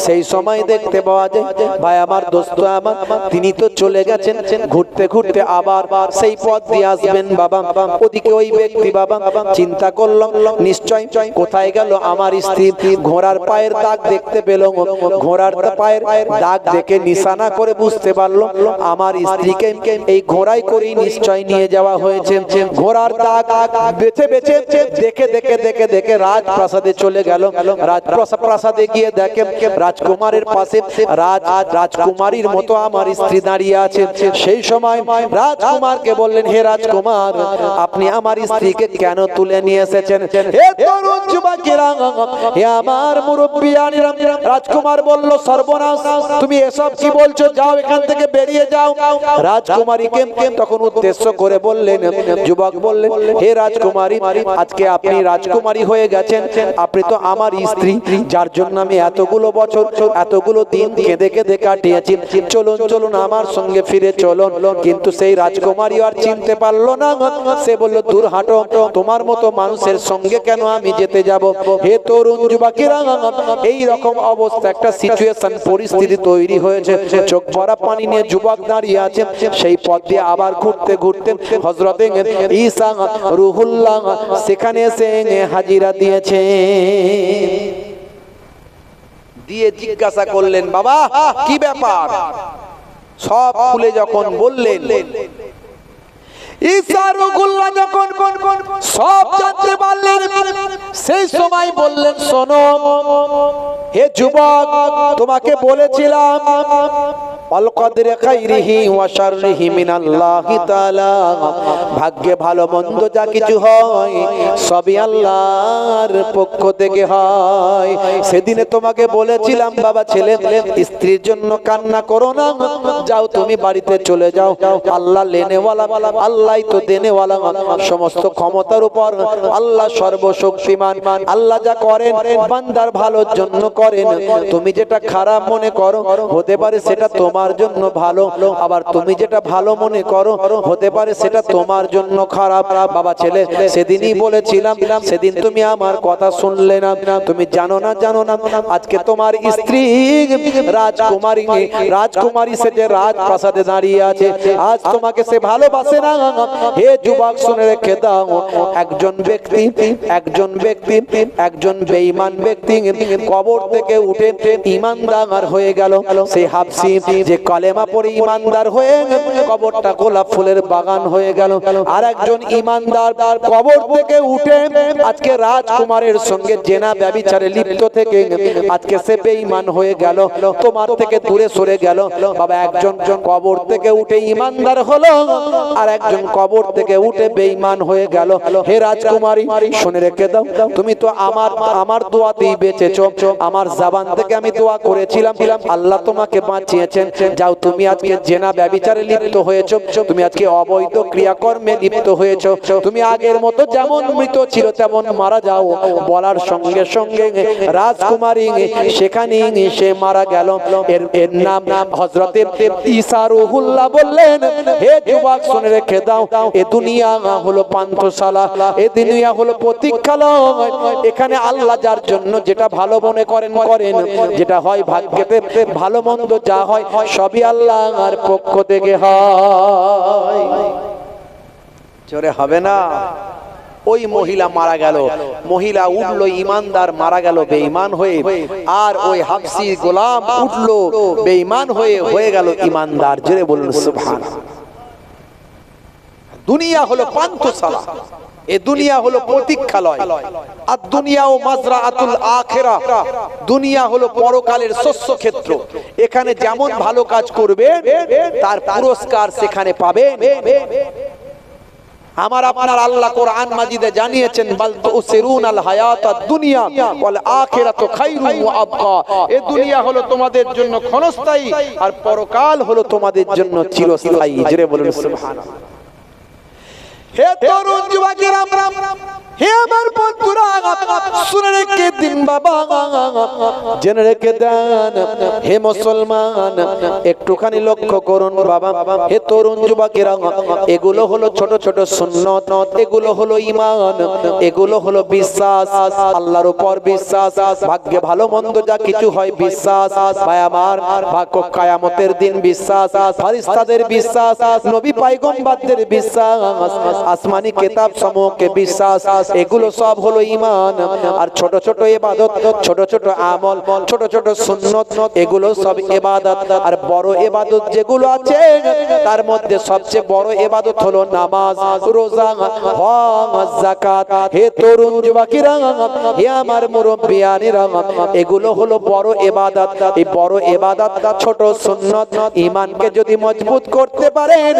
সেই সময় দেখতে পাওয়া যায়, ভাই আমার দোস্ত আমার, তিনি তো চলে গেছেন, ঘুরতে ঘুরতে আবার সেই পথ দিয়ে আসবেন বাবা। ওদিকে ওই ব্যক্তি বাবা চিন্তা করলাম, নিশ্চয় কোথায় গেল আমার স্ত্রী। ঘোড়ার পায়ের দাগ দেখতে পেল, ঘোড়ার পায়ের দাগ দেখে নিশানা করে বুঝতে পারলো আমার স্ত্রীকে এই ঘোড়ায় করে নিশ্চয় নিয়ে যাওয়া হয়েছে। ঘোড়ার দাগ বেছে বেছে দেখে দেখে দেখে দেখে রাজপ্রাসাদে চলে গেল। রাজপ্রাসাদে গিয়ে দেখে রাজকুমারের পাশে রাজকুমারীর মতো আমার স্ত্রী দাঁড়িয়ে আছে। সেই সময় রাজকুমারকে বললেন, হে রাজকুমার, আপনি আমার স্ত্রীকে কেন তুলে নিয়ে এসেছেন? হে তরুণ যুবকেরা, হে আমার মুরব্বিয়ানেরা, রাজকুমার বলল, সর্বনাশ, তুমি এসব কি বলছো, যাও এখান থেকে, বেরিয়ে যাও। রাজকুমারীকে তখন উদ্দেশ্য করে বললেন, যুবক বললেন, হে রাজকুমারী, আজকে আপনি রাজকুমারী হয়ে গেছেন, আপনি তো আমার স্ত্রী, যার জন্য আমি এতগুলো বছর এতগুলো দিন কেঁদে কেঁদে কাটিয়েছি, চলুন চলুন আমার সঙ্গে ফিরে চলুন। কিন্তু সেই রাজকুমারী আর চিনতে পারলো না। সে বলল, দূর হাঁটো, তোমার মতো মানুষের সঙ্গে কেন আমি যেতে যাব? হে তরুণ যুবকেরা, এই রকম অবস্থা, একটা সিচুয়েশন, পরিস্থিতি তৈরি হয়েছে। চোখ ভরা পানি নিয়ে যুবক দাঁড়িয়ে আছে। সেই পথ দিয়ে আবার ঘুরতে ঘুরতে হযরত ঈসা রূহুল্লাহ সেখানে এসে হাজিরা দিয়েছে। দিয়ে জিজ্ঞাসা করলেন, বাবা কি ব্যাপার? সব খুলে যখন বললেন, ঈসা রূহুল্লাহ যখন সব জানতে পারলেন, সেই সময় বললেন, শোনো হে যুবক, তোমাকে বলেছিলাম ওয়াল কদরি খাইরিহি ওয়া শাররিহি মিনাল্লাহি তাআলা। ভাগ্যে ভালো মন্দ যা কিছু হয় সবই আল্লাহর পক্ষ থেকে হয়। সেদিনে তোমাকে বলেছিলাম বাবা ছেলে স্ত্রীর জন্য কান্না করো না, যাও তুমি বাড়িতে চলে যাও। আল্লাহ লেনেওয়ালা, আল্লাহই তো দেনেওয়ালা। সমস্ত ক্ষমতার উপর আল্লাহ সর্বশক্তিমান। আল্লাহ যা করেন বান্দার ভালোর জন্য করেন। তুমি যেটা খারাপ মনে করো হতে পারে সেটা তোমার জন্য ভালো, আবার তুমি যেটা ভালো মনে করো হতে পারে সেটা তোমার জন্য খারাপ। বাবা ছেলে সেদিনই বলেছিলাম, সেদিন তুমি আমার কথা শুনলে না। তুমি জানো না আজকে তোমার স্ত্রী রাজকুমারী, রাজকুমারী সে যে রাজপ্রাসাদে দাঁড়িয়ে আছে, আজ তোমাকে সে ভালোবাসে না। হে যুবক শুনে রেখে দাও, একজন বেঈমান ব্যক্তি কবর থেকে উঠে ঈমানদার হয়ে গেল। সেই হাবশী যে কালেমা পড়ে ঈমানদার হয়ে কবরটা গোলাপ ফুলের বাগান হয়ে গেল। আর একজন ঈমানদার কবর থেকে উঠে আজকে রাজকুমারের সঙ্গে জেনা ব্যভিচারে লিপ্ত থেকে আজকে সে বেঈমান হয়ে গেল, তোমার থেকে দূরে সরে গেল। বাবা একজন কবর থেকে উঠে ঈমানদার হলো, আর একজন কবর থেকে উঠে বেঈমান হয়ে গেল। হে রাজকুমারী শুনে রেখে দাও, তুমি তো আমার দোয়াতেই বেঁচেছো। আমার জবান থেকে আমি দোয়া করেছিলাম, আল্লাহ তোমাকে বাঁচিয়েছেন। যাও তুমি আজকে জেনা ব্যভিচারে লিপ্ত হয়েছো, তুমি আজকে অবৈধ ক্রিয়াকর্মে লিপ্ত হয়েছো। তুমি আগের মতো যেমন মৃত ছিল তেমন মারা যাও। বলার সঙ্গে সঙ্গে রাজকুমারী সেখানে সে মারা গেল। এর নাম হযরতে ঈসা রুহুল্লাহ বললেন, হে যুবক শুনে রেখে দাও, এ দুনিয়া হলো পান্থশালা, এ দুনিয়া হলো প্রতীক্ষালয়। এখানে আল্লাহ যার জন্য যেটা ভালো মনে করেন, যেটা হয় ভাগ্যেতে ভালো মন্দ যা হয় সবই আল্লাহর পক্ষ থেকে হয়। জোরে হবে না? ওই মহিলা মারা গেল, মহিলা উঠলো ঈমানদার, মারা গেল বেঈমান হয়ে। আর ওই হাবশী গোলাম উঠলো বেঈমান হয়ে গেল ঈমানদার। জোরে বলুন সুবহানাল্লাহ। দুনিয়া হলো পান্থশালা, এ দুনিয়া হলো প্রতীক্ষালয়। আর দুনিয়া ও মাজরাআতুল আখিরাহ, দুনিয়া হলো পরকালের শস্য ক্ষেত্র। এখানে যেমন ভালো কাজ করবে তার পুরস্কার সেখানে পাবে। আমার আপনার আল্লাহ কোরআন মাজিদে জানিয়েছেন, বাল তুসিরুনাল হায়াতাদ দুনিয়া ওয়াল আখিরাতু খায়রুন ওয়া আবকা। এই দুনিয়া হলো তোমাদের জন্য ক্ষণস্থায়ী, আর পরকাল হলো তোমাদের জন্য চিরস্থায়ী। জোরে বলুন সুবহানাল্লাহ। হে তরুণ যুবকেরা, হে আমার বন্ধুরা, শুনে রেখে দিন বাবা, জেনে রেখে দেন। হে মুসলমান একটুখানি লক্ষ্য করুন বাবা। হে তরুণ যুবকেরা, এগুলো হলো ছোট ছোট সুন্নত, এগুলো হলো ঈমান, এগুলো হলো বিশ্বাস, আল্লাহর উপর বিশ্বাস, ভাগ্যে ভালো মন্দ যা কিছু হয় বিশ্বাস, ভাই আমার ভাগ্য কিয়ামতের দিন বিশ্বাস, ফেরেশতাদের বিশ্বাস, নবী পয়গম্বরদের বিশ্বাস, আসমানি কিতাব সমূহকে বিশ্বাস, এগুলো সব হলো ঈমান। আর ছোট ছোট ইবাদত, ছোট ছোট আমল, ছোট ছোট সুন্নত, এগুলো সব ইবাদত। আর বড় ইবাদত যেগুলো আছে তার মধ্যে সবচেয়ে বড় ইবাদত হলো নামাজ, রোজা, হজ, যাকাত। হে তরুণ যুবকেরা, হে আমার মুরব্বিয়ানেরা, এগুলো হলো বড় ইবাদত। এই বড় ইবাদত, ছোট সুন্নত, ঈমানকে যদি মজবুত করতে পারেন,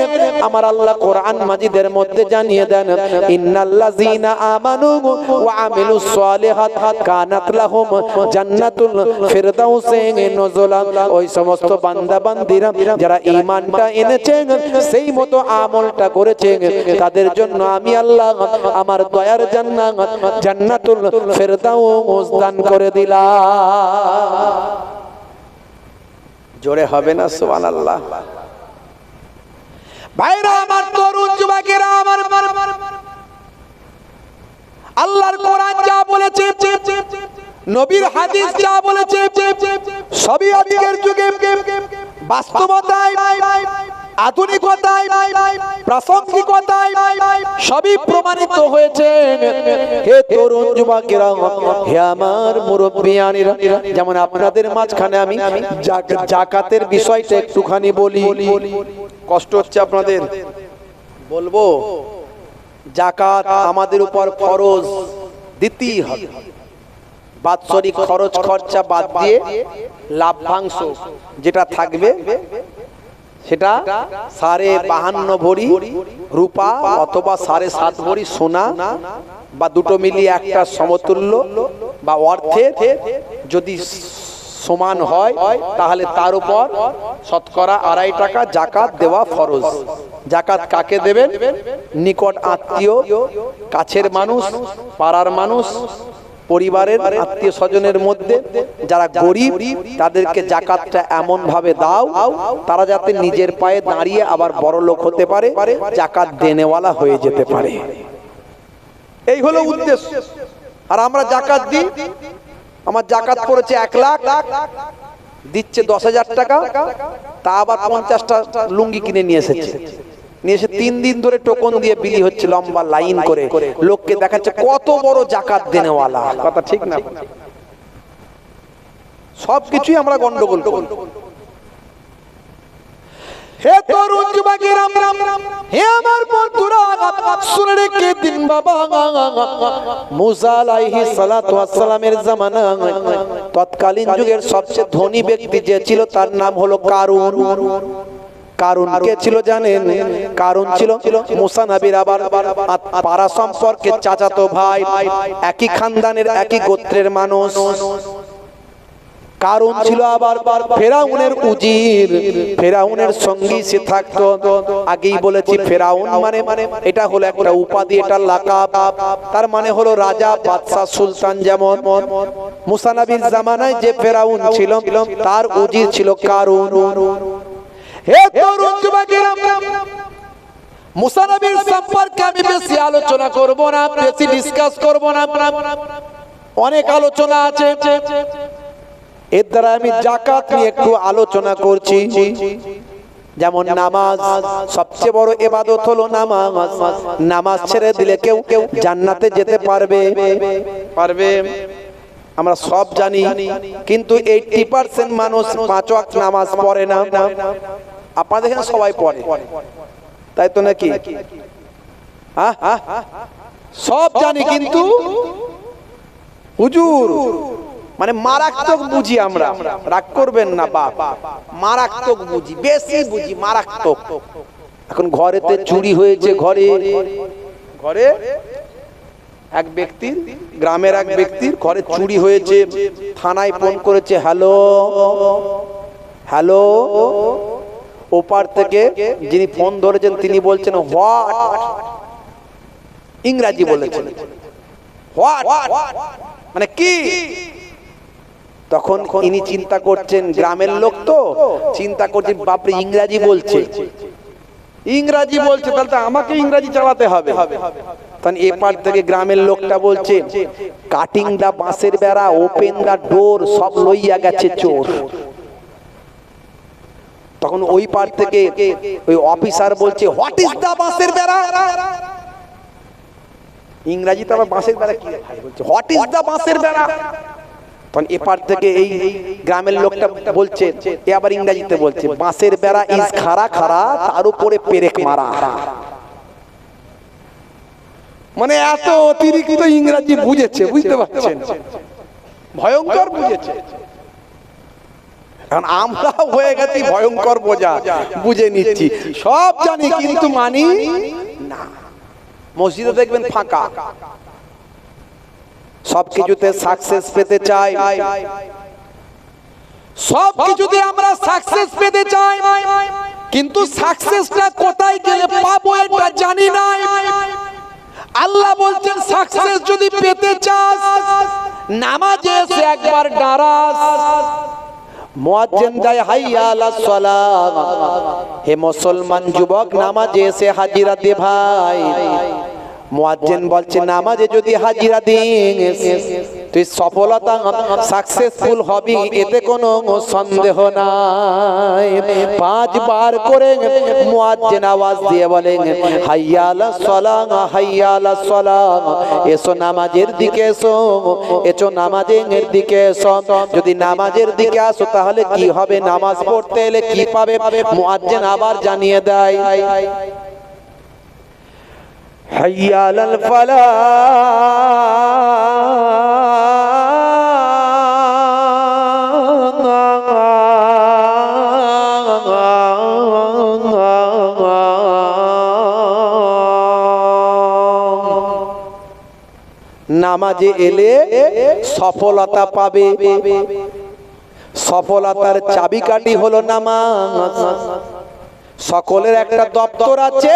আমার আল্লাহ কোরআন মাজিদের মধ্যে জানিয়ে দেন, ইন্নাল্লাযীনা আমানু ওয়া আমিলুস সালিহাত কানাত লাহুম জান্নাতুল ফিরদাউসে নুজুলা। ওই সমস্ত বান্দা বান্দীরা যারা ঈমানটা এনেছেন, সেই মতো আমলটা করেছেন, তাদের জন্য আমি আল্লাহ আমার দয়ার জান্নাত জান্নাতুল ফিরদাউস দান করে দিলাম। জোরে হবে না সুবহানাল্লাহ? ভাইরা আমার, তরুণ যুবকেরা আমার, আল্লাহর কোরআন যা বলেছে, নবীর হাদিস যা বলেছে, সবই আজকের যুগে বাস্তবতায়, আধুনিকতায়, প্রাসঙ্গিকতায় সবই প্রমাণিত হয়েছে। হে তরুণ যুবকেরা, হে আমার মুরব্বিয়ানেরা, যেমন আপনাদের মাঝখানে আমি যাকাতের বিষয়টা একটুখানি বলি। কষ্ট হচ্ছে আপনাদের, বলবো যাকাত আমাদের উপর ফরজ, দিতেই হবে। বাৎসরিক খরচ খরচা বাদ দিয়ে লাভ্যাংশ যেটা থাকবে সেটা 52.5 ভরি রূপা অথবা 7.5 ভরি সোনা বা দুটো মিলিয়ে একটা সমতুল্য বা অর্থে যদি সমান হয় তাহলে তার উপর শতকরা 2.5 টাকা জাকাত দেওয়া ফরজ। জাকাত কাকে দেবেন? নিকট আত্মীয়, কাছের মানুষ, পাড়ার মানুষ, পরিবারের আত্মীয় স্বজনের মধ্যে যারা গরিব তাদেরকে জাকাতটা এমন ভাবে দাও তারা যাতে নিজের পায়ে দাঁড়িয়ে আবার বড় লোক হতে পারে, জাকাত দেনেওয়ালা হয়ে যেতে পারে। এই হলো উদ্দেশ্য। আর আমরা জাকাত দিই, আমার জাকাত পড়েছে 1 লাখ, দিচ্ছে 10,000 টাকা, তা আবার 50টা লুঙ্গি কিনে নিয়ে এসেছে, নিয়ে এসে 3 দিন ধরে টোকন দিয়ে বিলি হচ্ছে লম্বা লাইন করে, লোককে দেখাচ্ছে কত বড় জাকাত দেনেওয়ালা। কথা ঠিক না? সবকিছুই আমরা গন্ডগোল করি। হে তরুণ যুবকেরা, হে আমার বন্ধুরা, শুনে রেখে দিন বাবা, মুসা আলাইহিস সালাতু ওয়াস সালামের জামানায় তৎকালীন যুগের সবচেয়ে ধনী ব্যক্তি যে ছিল তার নাম হলো কারুন। কারুন কে ছিল জানেন? কারুন ছিল মুসা নবীর আবার পাড়া সম্পর্কে চাচাতো ভাই, একই খানদানের একই গোত্রের মানুষ। কারুন ছিল আবার ফেরাউনের উজির, ফেরাউনের সঙ্গী সে থাকতো। আগেই বলেছি ফেরাউন মানে এটা হলো একটা উপাধি, এটা লাকাব, তার মানে হলো রাজা, বাদশা, সুলতান। যেমন মুসা নবীর জামানায় যে ফেরাউন ছিল তার উজির ছিল কারুন। হে তরুণ যুবকেরা, মুসা নবীর সম্পর্কে আমি বেশি আলোচনা করব না, বেশি ডিসকাস করব না, অনেক আলোচনা আছে। এর দ্বারা আমি জাকাত নিয়ে একটু আলোচনা করছি। যেমন নামাজ, সবচেয়ে বড় ইবাদত হলো নামাজ। নামাজ ছেড়ে দিলে কেউ জান্নাতে যেতে পারবে? আমরা সব জানি, কিন্তু 80% মানুষ 5 ওয়াক্ত নামাজ পড়ে না। আপনাদের এখানে সবাই পড়ে, তাই তো নাকি? সব জানি, কিন্তু হুজুর মানে মারাত্মক বুঝি আমরা। রাগ করবেন না বাপ, মারাত্মক বুঝি, বেশি বুঝি, মারাত্মক। এখন ঘরেতে চুরি হয়েছে, ঘরে এক ব্যক্তির, গ্রামের এক ব্যক্তির ঘরে চুরি হয়েছে, থানায় ফোন করেছে, হ্যালো হ্যালো। ওপার থেকে যিনি ফোন ধরেছেন তিনি বলছেন হোয়াট, ইংরেজি বলেছেন হোয়াট মানে কি। তখন ইনি চিন্তা করছেন, গ্রামের লোক তো চিন্তা করছেন, বাপরে ইংরেজি বলছে, তাহলে তো আমাকে ইংরেজি চালাতে হবে। তখন এপার থেকে গ্রামের লোকটা বলছে, কাটিং দা বাঁশের বেড়া, ওপেন দা ডোর, সব লইয়া গেছে চোর। তখন ওই পার থেকে ওই অফিসার বলছে, হোয়াট ইজ দা বাঁশের বেড়া। ইংরেজিতে আবার বাঁশের বেড়া কি বলছে, হোয়াট ইজ দা বাঁশের বেড়া। তখন এপার থেকে এই গ্রামের লোকটা বলছে, এ আবার ইংরেজিতে বলছে, বাঁশের বেড়া ইজ খাড়া খাড়া, তার উপরে পেরেক মারা। মানে এত অতিরিক্ত ইংরেজি বুঝেছে, বুঝতে পারছেন? ভয়ঙ্কর বুঝেছে। কারণ আমরা হয়ে গেছি ভয়ঙ্কর বোঝা, বুঝে নিচ্ছি, সব জানি কিন্তু মানি না। মসজিদে দেখবেন ফাঁকা। সবকিছুতে সাকসেস পেতে চাই, সবকিছুতে আমরা সাকসেস পেতে চাই, কিন্তু সাকসেসটা কোথায় গেলে পাবো এটা জানি না। আল্লাহ বলছেন, সাকসেস যদি পেতে চাস নামাজে এসে একবার দাঁড়াস। মুয়াজ্জিন যায় হাইয়া আলাস সালাত, হে মুসলমান যুবক নামাজে এসে হাজিরা দে ভাই। মুয়াজ্জিন বলছে, নামাজে যদি হাজিরা দিস তুই সফলতা, সাকসেসফুল হবি, এতে কোনো সন্দেহ নাই। 5 বার করে মুয়াজ্জিন আওয়াজ দিয়ে বলেন, হাইয়া আলাস সালাত, হাইয়া আলাস সালাত, এসো নামাজের দিকে এসো, এসো নামাজের দিকে এসো। যদি নামাজের দিকে আসো তাহলে কি হবে, নামাজ পড়তে এলে কি পাবে, মুয়াজ্জিন আবার জানিয়ে দেয়, হাইয়া আলাল ফালাহ, নামাজে এলে সফলতা পাবে। সফলতার চাবিকাঠি হলো নামাজ। সকলের একটা দপ্তর আছে,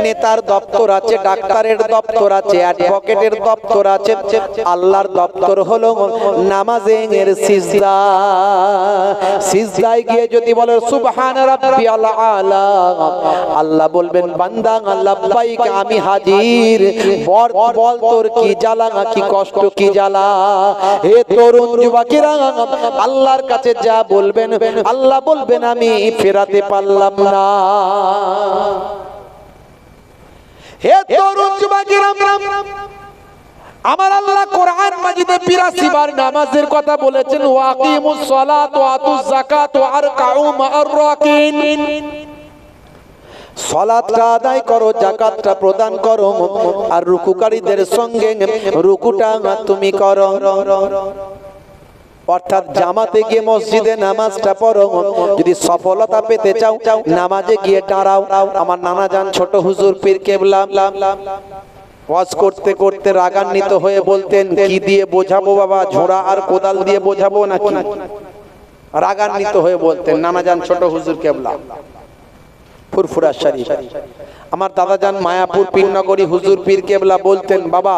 নেতার দপ্তর আছে, ডাক্তারের দপ্তর আছে, অ্যাডভোকেটের দপ্তর আছে। আল্লাহর দপ্তর হলো নামাজের সিজদা। সিজদায় গিয়ে যদি বলে সুবহান রাব্বিয়াল আলা, আল্লাহ বলবেন বান্দা লাব্বাইক, আমি হাজির। বল তোর কি জ্বালা, কি কষ্ট, কি জ্বালা। হে তরুণ যুবকেরা, আল্লাহর কাছে যা বলবেন, আল্লাহ বলবেন আমি ফেরাতে পারলাম না। হে তরুণ যুবকেরা, আমার আল্লাহ কোরআন মাজিদে ৮২ বার নামাজের কথা বলেছেন। ওয়াকিমুস সালাত ওয়া আতুজ যাকাত ওয়া আরকাউ মা'আর রাকিন। সালাতটা আদায় করো, যাকাতটা প্রদান করো, আর রুকুকারীদের সঙ্গে রুকুটা তুমি করো। অর্থাৎ জামাতে গিয়ে মসজিদে নামাজটা পড়ো। যদি সফলতা পেতে চাও, নামাজে গিয়ে দাঁড়াও। আমার নানা জান ছোট হুজুর পীর কেবলা ওয়াজ করতে করতে রাগান্বিত হয়ে বলতেন, কি দিয়ে বোঝাবো বাবা, ঝোড়া আর কোদাল দিয়ে বোঝাবো নাকি? রাগান্বিত হয়ে বলতেন নানা জান ছোট হুজুর কেবলা ফুরফুরা শরীফ। আমার দাদা জান মায়াপুর পীরনগরী হুজুর পীর কেবলা বলতেন, বাবা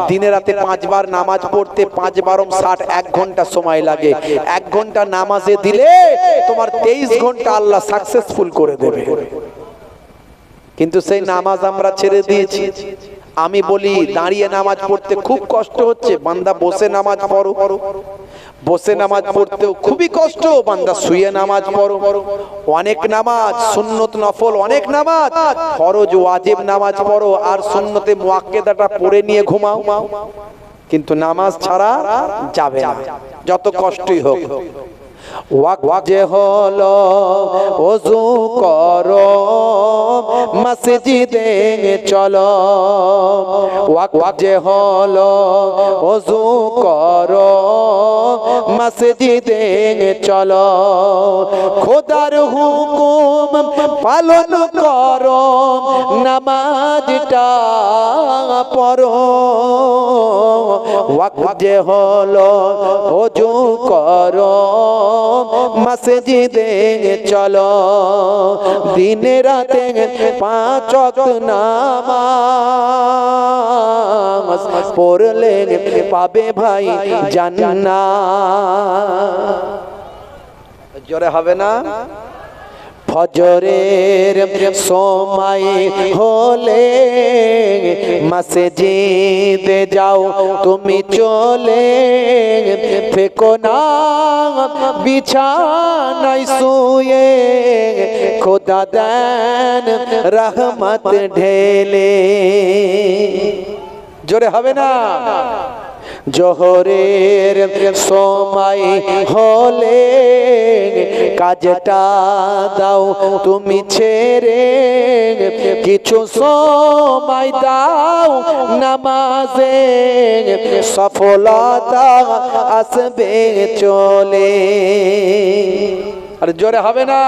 দিনে রাতে 5 বার নামাজ পড়তে 5 বারম 60 1 ঘন্টা সময় লাগে। 1 ঘন্টা নামাজে দিলে তোমার 23 ঘন্টা আল্লাহ সাকসেসফুল করে দেবে। কিন্তু সেই নামাজ আমরা ছেড়ে দিয়েছি। আমি বলি দাঁড়িয়ে নামাজ পড়তে খুব কষ্ট হচ্ছে, বান্দা বসে নামাজ পড়ো। বসে নামাজ পড়তেও খুবই কষ্ট, বান্দা শুয়ে নামাজ পড়ো। অনেক নামাজ সুন্নত নফল, অনেক নামাজ ফরজ ওয়াজিব নামাজ পড়ো, আর সুন্নতে মুআক্কেদাটা পড়ে নিয়ে ঘুমাও। কিন্তু নামাজ ছাড়া যাবে না, যত কষ্টই হোক। ওয়াক্ত যে হলো ওযু করো, মসজিদে চলো। ওয়াক্ত যে হলো ওযু করো, মসজিদে চলো। খোদার হুকুম পালন করো, নামাজটা পড়ো। ওয়াক্ত যে হলো ওযু করো, মসজিদে চলো। দিনে রাতে 5 ওয়াক্ত নামাজ পড়লে পাবে ভাই জান্নাত। জোরে হবে না? ফজরের সময় হলে মসজিদে যাও তুমি চলে। ফেকো না বিছানায় শুয়ে, খোদা দেন রহমত ঢেলে। জোরে হবে না? জোহরের সময় হলে কাজটা দাও তুমি ছেড়ে, কিছু সময় দাও নামাজে, সফলতা আসবে চলে। আর জোরে হবে না?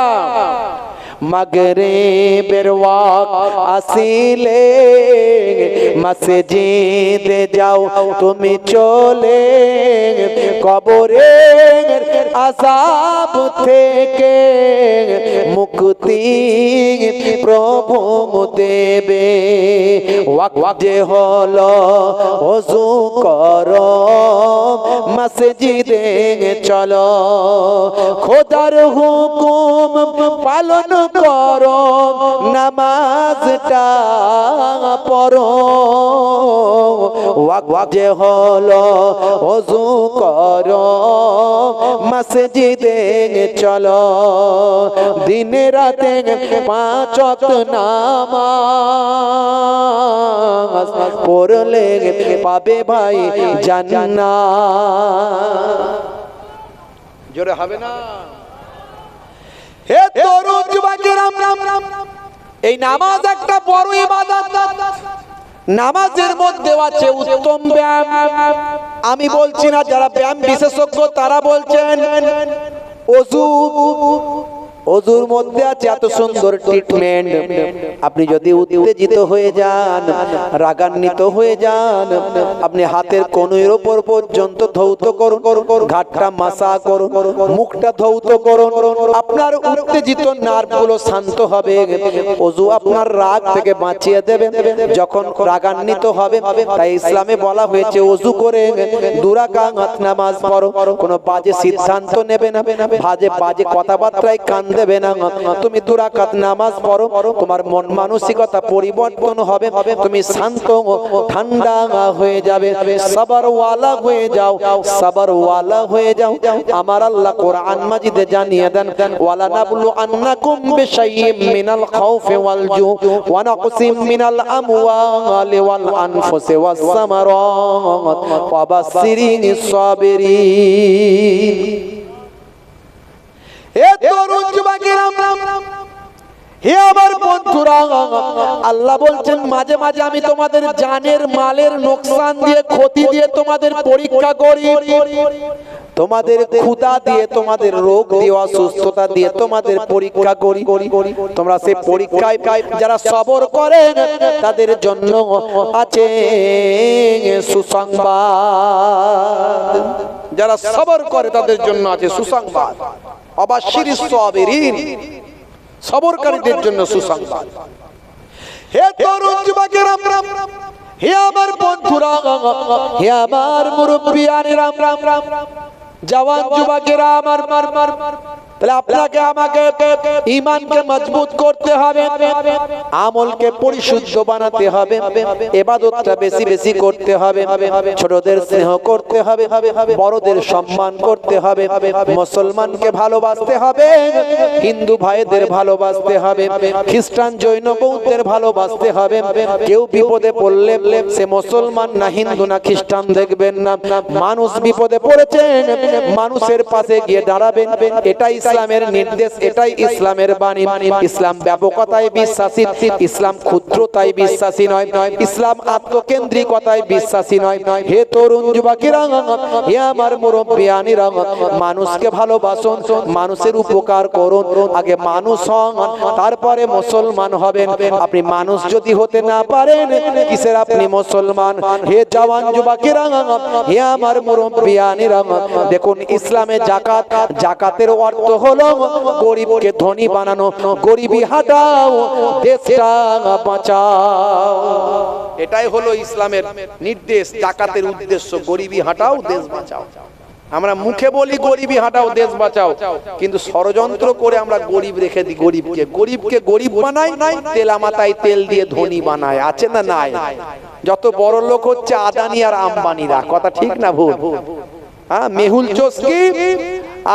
মাগরিবের ওয়াক্ত আসিলে মসজিদে যাও তুমি চলে। কবরের আযাব থেকে মুক্তি প্রভু দেবে। ওয়াক্ত যে হলো ওযু করো, মসজিদে চলো। খোদার হুকুম পালন করো, নামাজটা পড়ো। ওয়াক্ত যে হলো ওযু করো, মসজিদে চলো। দিনে রাতে 5 ওয়াক্ত নামাজ পড়লে পাবে ভাই জান্নাত। জোরে হবে না? হে তরুণ যুবকেরা, এই নামাজ একটা বড় ইবাদত। নামাজের মধ্যে আছে উত্তম ব্যায়াম। আমি বলছি না, যারা ব্যায়াম বিশেষজ্ঞ তারা বলছেন ওযু ওযুর মধ্যে আছে এত সুন্দর ট্রিটমেন্ট। আপনি যদি উত্তেজিত হয়ে যান, রাগান্বিত হয়ে যান, আপনি হাতের কনুইয়ের উপর পর্যন্ত ধৌত করুন, ঘাটটা মাসা করুন, মুখটা ধৌত করুন, আপনার উত্তেজিত নার্ভগুলো শান্ত হবে। ওযু আপনার রাগ থেকে বাঁচিয়ে দেবে যখন রাগান্বিত হবে। তাই ইসলামে বলা হয়েছে ওযু করে 2 রাকাত নামাজ পড়ো। কোনো বাজে সিদ্ধান্ত নেবে না, বাজে কথাবার্তায় কান দেবে না। তুমি 2 রাকাত নামাজ পড়ো, তোমার মন মানসিকতা পরিবর্তন হবে, তুমি শান্ত ঠান্ডা হয়ে যাবে, সবর ওয়ালা হয়ে যাও, সবর ওয়ালা হয়ে যাও। আমার আল্লাহ কোরআন মাজিদে জানিয়ে দেন, ওয়ালা নাবলু আন্নাকুম বিশাইইম মিনাল খাউফি ওয়াল জু ওয়া নাকসিম মিনাল আমওয়ালি ওয়াল আনফুসি ওয়াস সামারাত ওয়া বাশশিরিনিস সাবিরিন। এ তরুণ যুবকেরা, হে আমার বন্ধুরা, আল্লাহ বলছেন মাঝে মাঝে আমি তোমাদের জানের মালের নোকসান দিয়ে, ক্ষতি দিয়ে তোমাদের পরীক্ষা করি, তোমাদের ক্ষুধা দিয়ে, তোমাদের রোগ দিয়ে, অসুস্থতা দিয়ে তোমাদের পরীক্ষা করি। তোমরা সেই পরীক্ষায় যারা সবর করেন তাদের জন্য আছে সুসংবাদ। যারা সবর করে তাদের জন্য আছে সুসংবাদ। অবাশশিরিস সাবিরিন, সবরকারীদের জন্য সুসংবাদ। হে তরুণ যুবকেরা, হে আমার বন্ধুরা, হে আমার মুরব্বিয়ানেরা, জওয়ান যুবকেরা আমার, তাহলে আপনাকে আমাকে ঈমানকে মজবুত করতে হবে, আমলকে পরিশুদ্ধ বানাতে হবে, ইবাদতটা বেশি বেশি করতে হবে, ছোটদের স্নেহ করতে হবে, বড়দের সম্মান করতে হবে, মুসলমানকে ভালোবাসতে হবে, হিন্দু ভাইদের ভালোবাসতে হবে, খ্রিস্টান জৈন বৌদ্ধের ভালোবাসতে হবে। কেউ বিপদে পড়লে সে মুসলমান না হিন্দু না খ্রিস্টান দেখবেন না, মানুষ বিপদে পড়েছেন মানুষের পাশে গিয়ে দাঁড়াবেন। এটাই ইসলামের নির্দেশ, এটাই ইসলামের বাণী। ইসলাম ব্যাপকতায় বিশ্বাসী, ইসলাম ক্ষুদ্রতায় বিশ্বাসী নয়, ইসলাম আত্মকেন্দ্রিকতায় বিশ্বাসী নয়। হে তরুণ যুবকেরা, হে আমার মুরব্বিয়ানেরা, মানুষকে ভালোবাসুন, মানুষের উপকার করুন। আগে মানুষ হন, তারপরে মুসলমান হবেন। আপনি মানুষ যদি হতে না পারেন, কিসের আপনি মুসলমান? হে জওয়ান যুবকেরা, হে আমার মুরব্বিয়ানেরা, দেখুন ইসলামে যাকাত, যাকাতের অর্থ হলো গরিবকে ধনী বানানো, গরিবি হাটাও, দেশটা বাঁচাও। এটাই হলো ইসলামের নির্দেশ, যাকাতের উদ্দেশ্য গরিবি হাটাও, দেশ বাঁচাও। আমরা মুখে বলি গরিবি হাটাও, দেশ বাঁচাও, কিন্তু ষড়যন্ত্র করে আমরা গরিব রেখে দিই। গরিবকে গরিব বানাই, তেলা মাথায় তেল দিয়ে ধনী বানায়। আছে না নাই? যত বড় লোক হচ্ছে আদানি আর আম্বানিরা। কথা ঠিক না ভুল? হ্যাঁ, মেহুল চোস্কি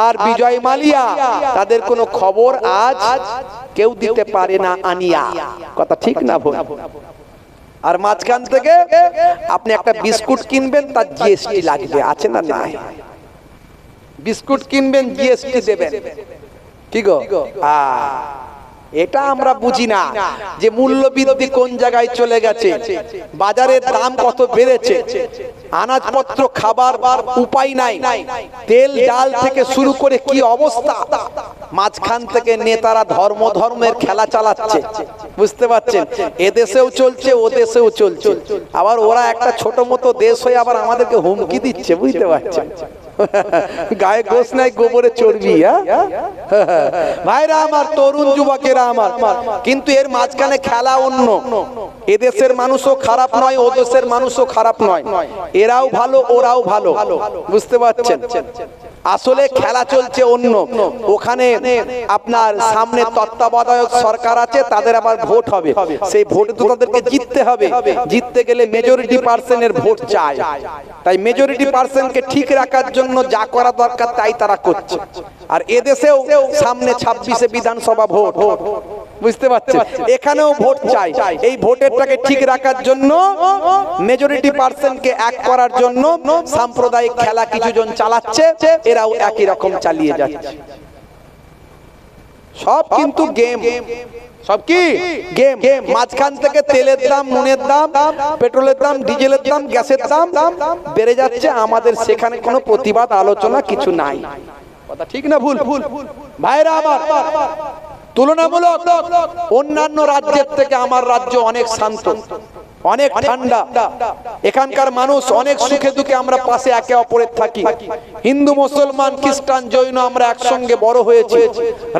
আর বিজয় মালিয়া, তাদের কোনো খবর আজ কেউ দিতে পারে না আনিয়া। কথা ঠিক না ভুল? আর মাঝখান থেকে আপনি একটা বিস্কুট কিনবেন, তার জিএসটি লাগবে। আছে না নাই? বিস্কুট কিনবেন, জিএসটি দেবেন। কি গো? এটা আমরা বুঝি না যে মূল্য বৃদ্ধি কোন জায়গায় চলে গেছে, বাজারের দাম কত বেড়েছে, আনাজপত্র খাবার উপায় নাই, তেল ডাল থেকে শুরু করে কি অবস্থা। মাঝখান থেকে নেতারা ধর্মের খেলা চালাচ্ছে, বুঝতে পারছেন? এদেশেও চলছে, ও দেশেও চলছে। আবার ওরা একটা ছোট মতো দেশ হয়ে আবার আমাদেরকে হুমকি দিচ্ছে, বুঝতে পারছেন? গায়ে গোশ নাই, গোবরে চর্বি। ভাইরা আমার, তরুণ যুবকেরা আমার, কিন্তু এর মাঝখানে খেলা অন্য। এদেশের মানুষও খারাপ নয়, ও দেশের মানুষও খারাপ নয়, এরাও ভালো ওরাও ভালো, বুঝতে পারছেন? আসলে খেলা চলছে অন্য। ওখানে আপনার সামনে তত্ত্বাবধায়ক সরকার আছে, তাদের আবার ভোট হবে, সেই ভোটে তো তাদেরকে জিততে হবে। জিততে গেলে মেজরিটি পার্সেন্টের ভোট চাই। তাই মেজরিটি পার্সেন্টকে ঠিক রাখার জন্য যা করা দরকার তাই তারা করছে। আর এদেশেও সামনে 26-এ বিধানসভা ভোট, বুঝতে পারছেন? এখানেও ভোট চাই। এই ভোটেরটাকে ঠিক রাখার জন্য, মেজরিটি পার্সেন্টকে এক করার জন্য সাম্প্রদায়িক খেলা কিছুজন চালাচ্ছে, এরাও একই রকম চালিয়ে যাচ্ছে। সব কিন্তু গেম, সব কি গেম। মাঝখান থেকে তেলের দাম, নুনের দাম, পেট্রোলের দাম, ডিজেলের দাম, গ্যাসের দাম বেড়ে যাচ্ছে। আমাদের সেখানে কোনো প্রতিবাদ আলোচনা কিছু নাই। কথা ঠিক না ভুল? ভাইরা আমার, তুলনামূলক অন্যান্য রাজ্যের থেকে আমার রাজ্য অনেক শান্ত, অনেক ঠান্ডা। এখানকার মানুষ অনেক সুখে দুঃখে আমরা পাশে একে অপরের থাকি। হিন্দু, মুসলমান, খ্রিস্টান, জৈন আমরা একসঙ্গে বড় হয়েছি।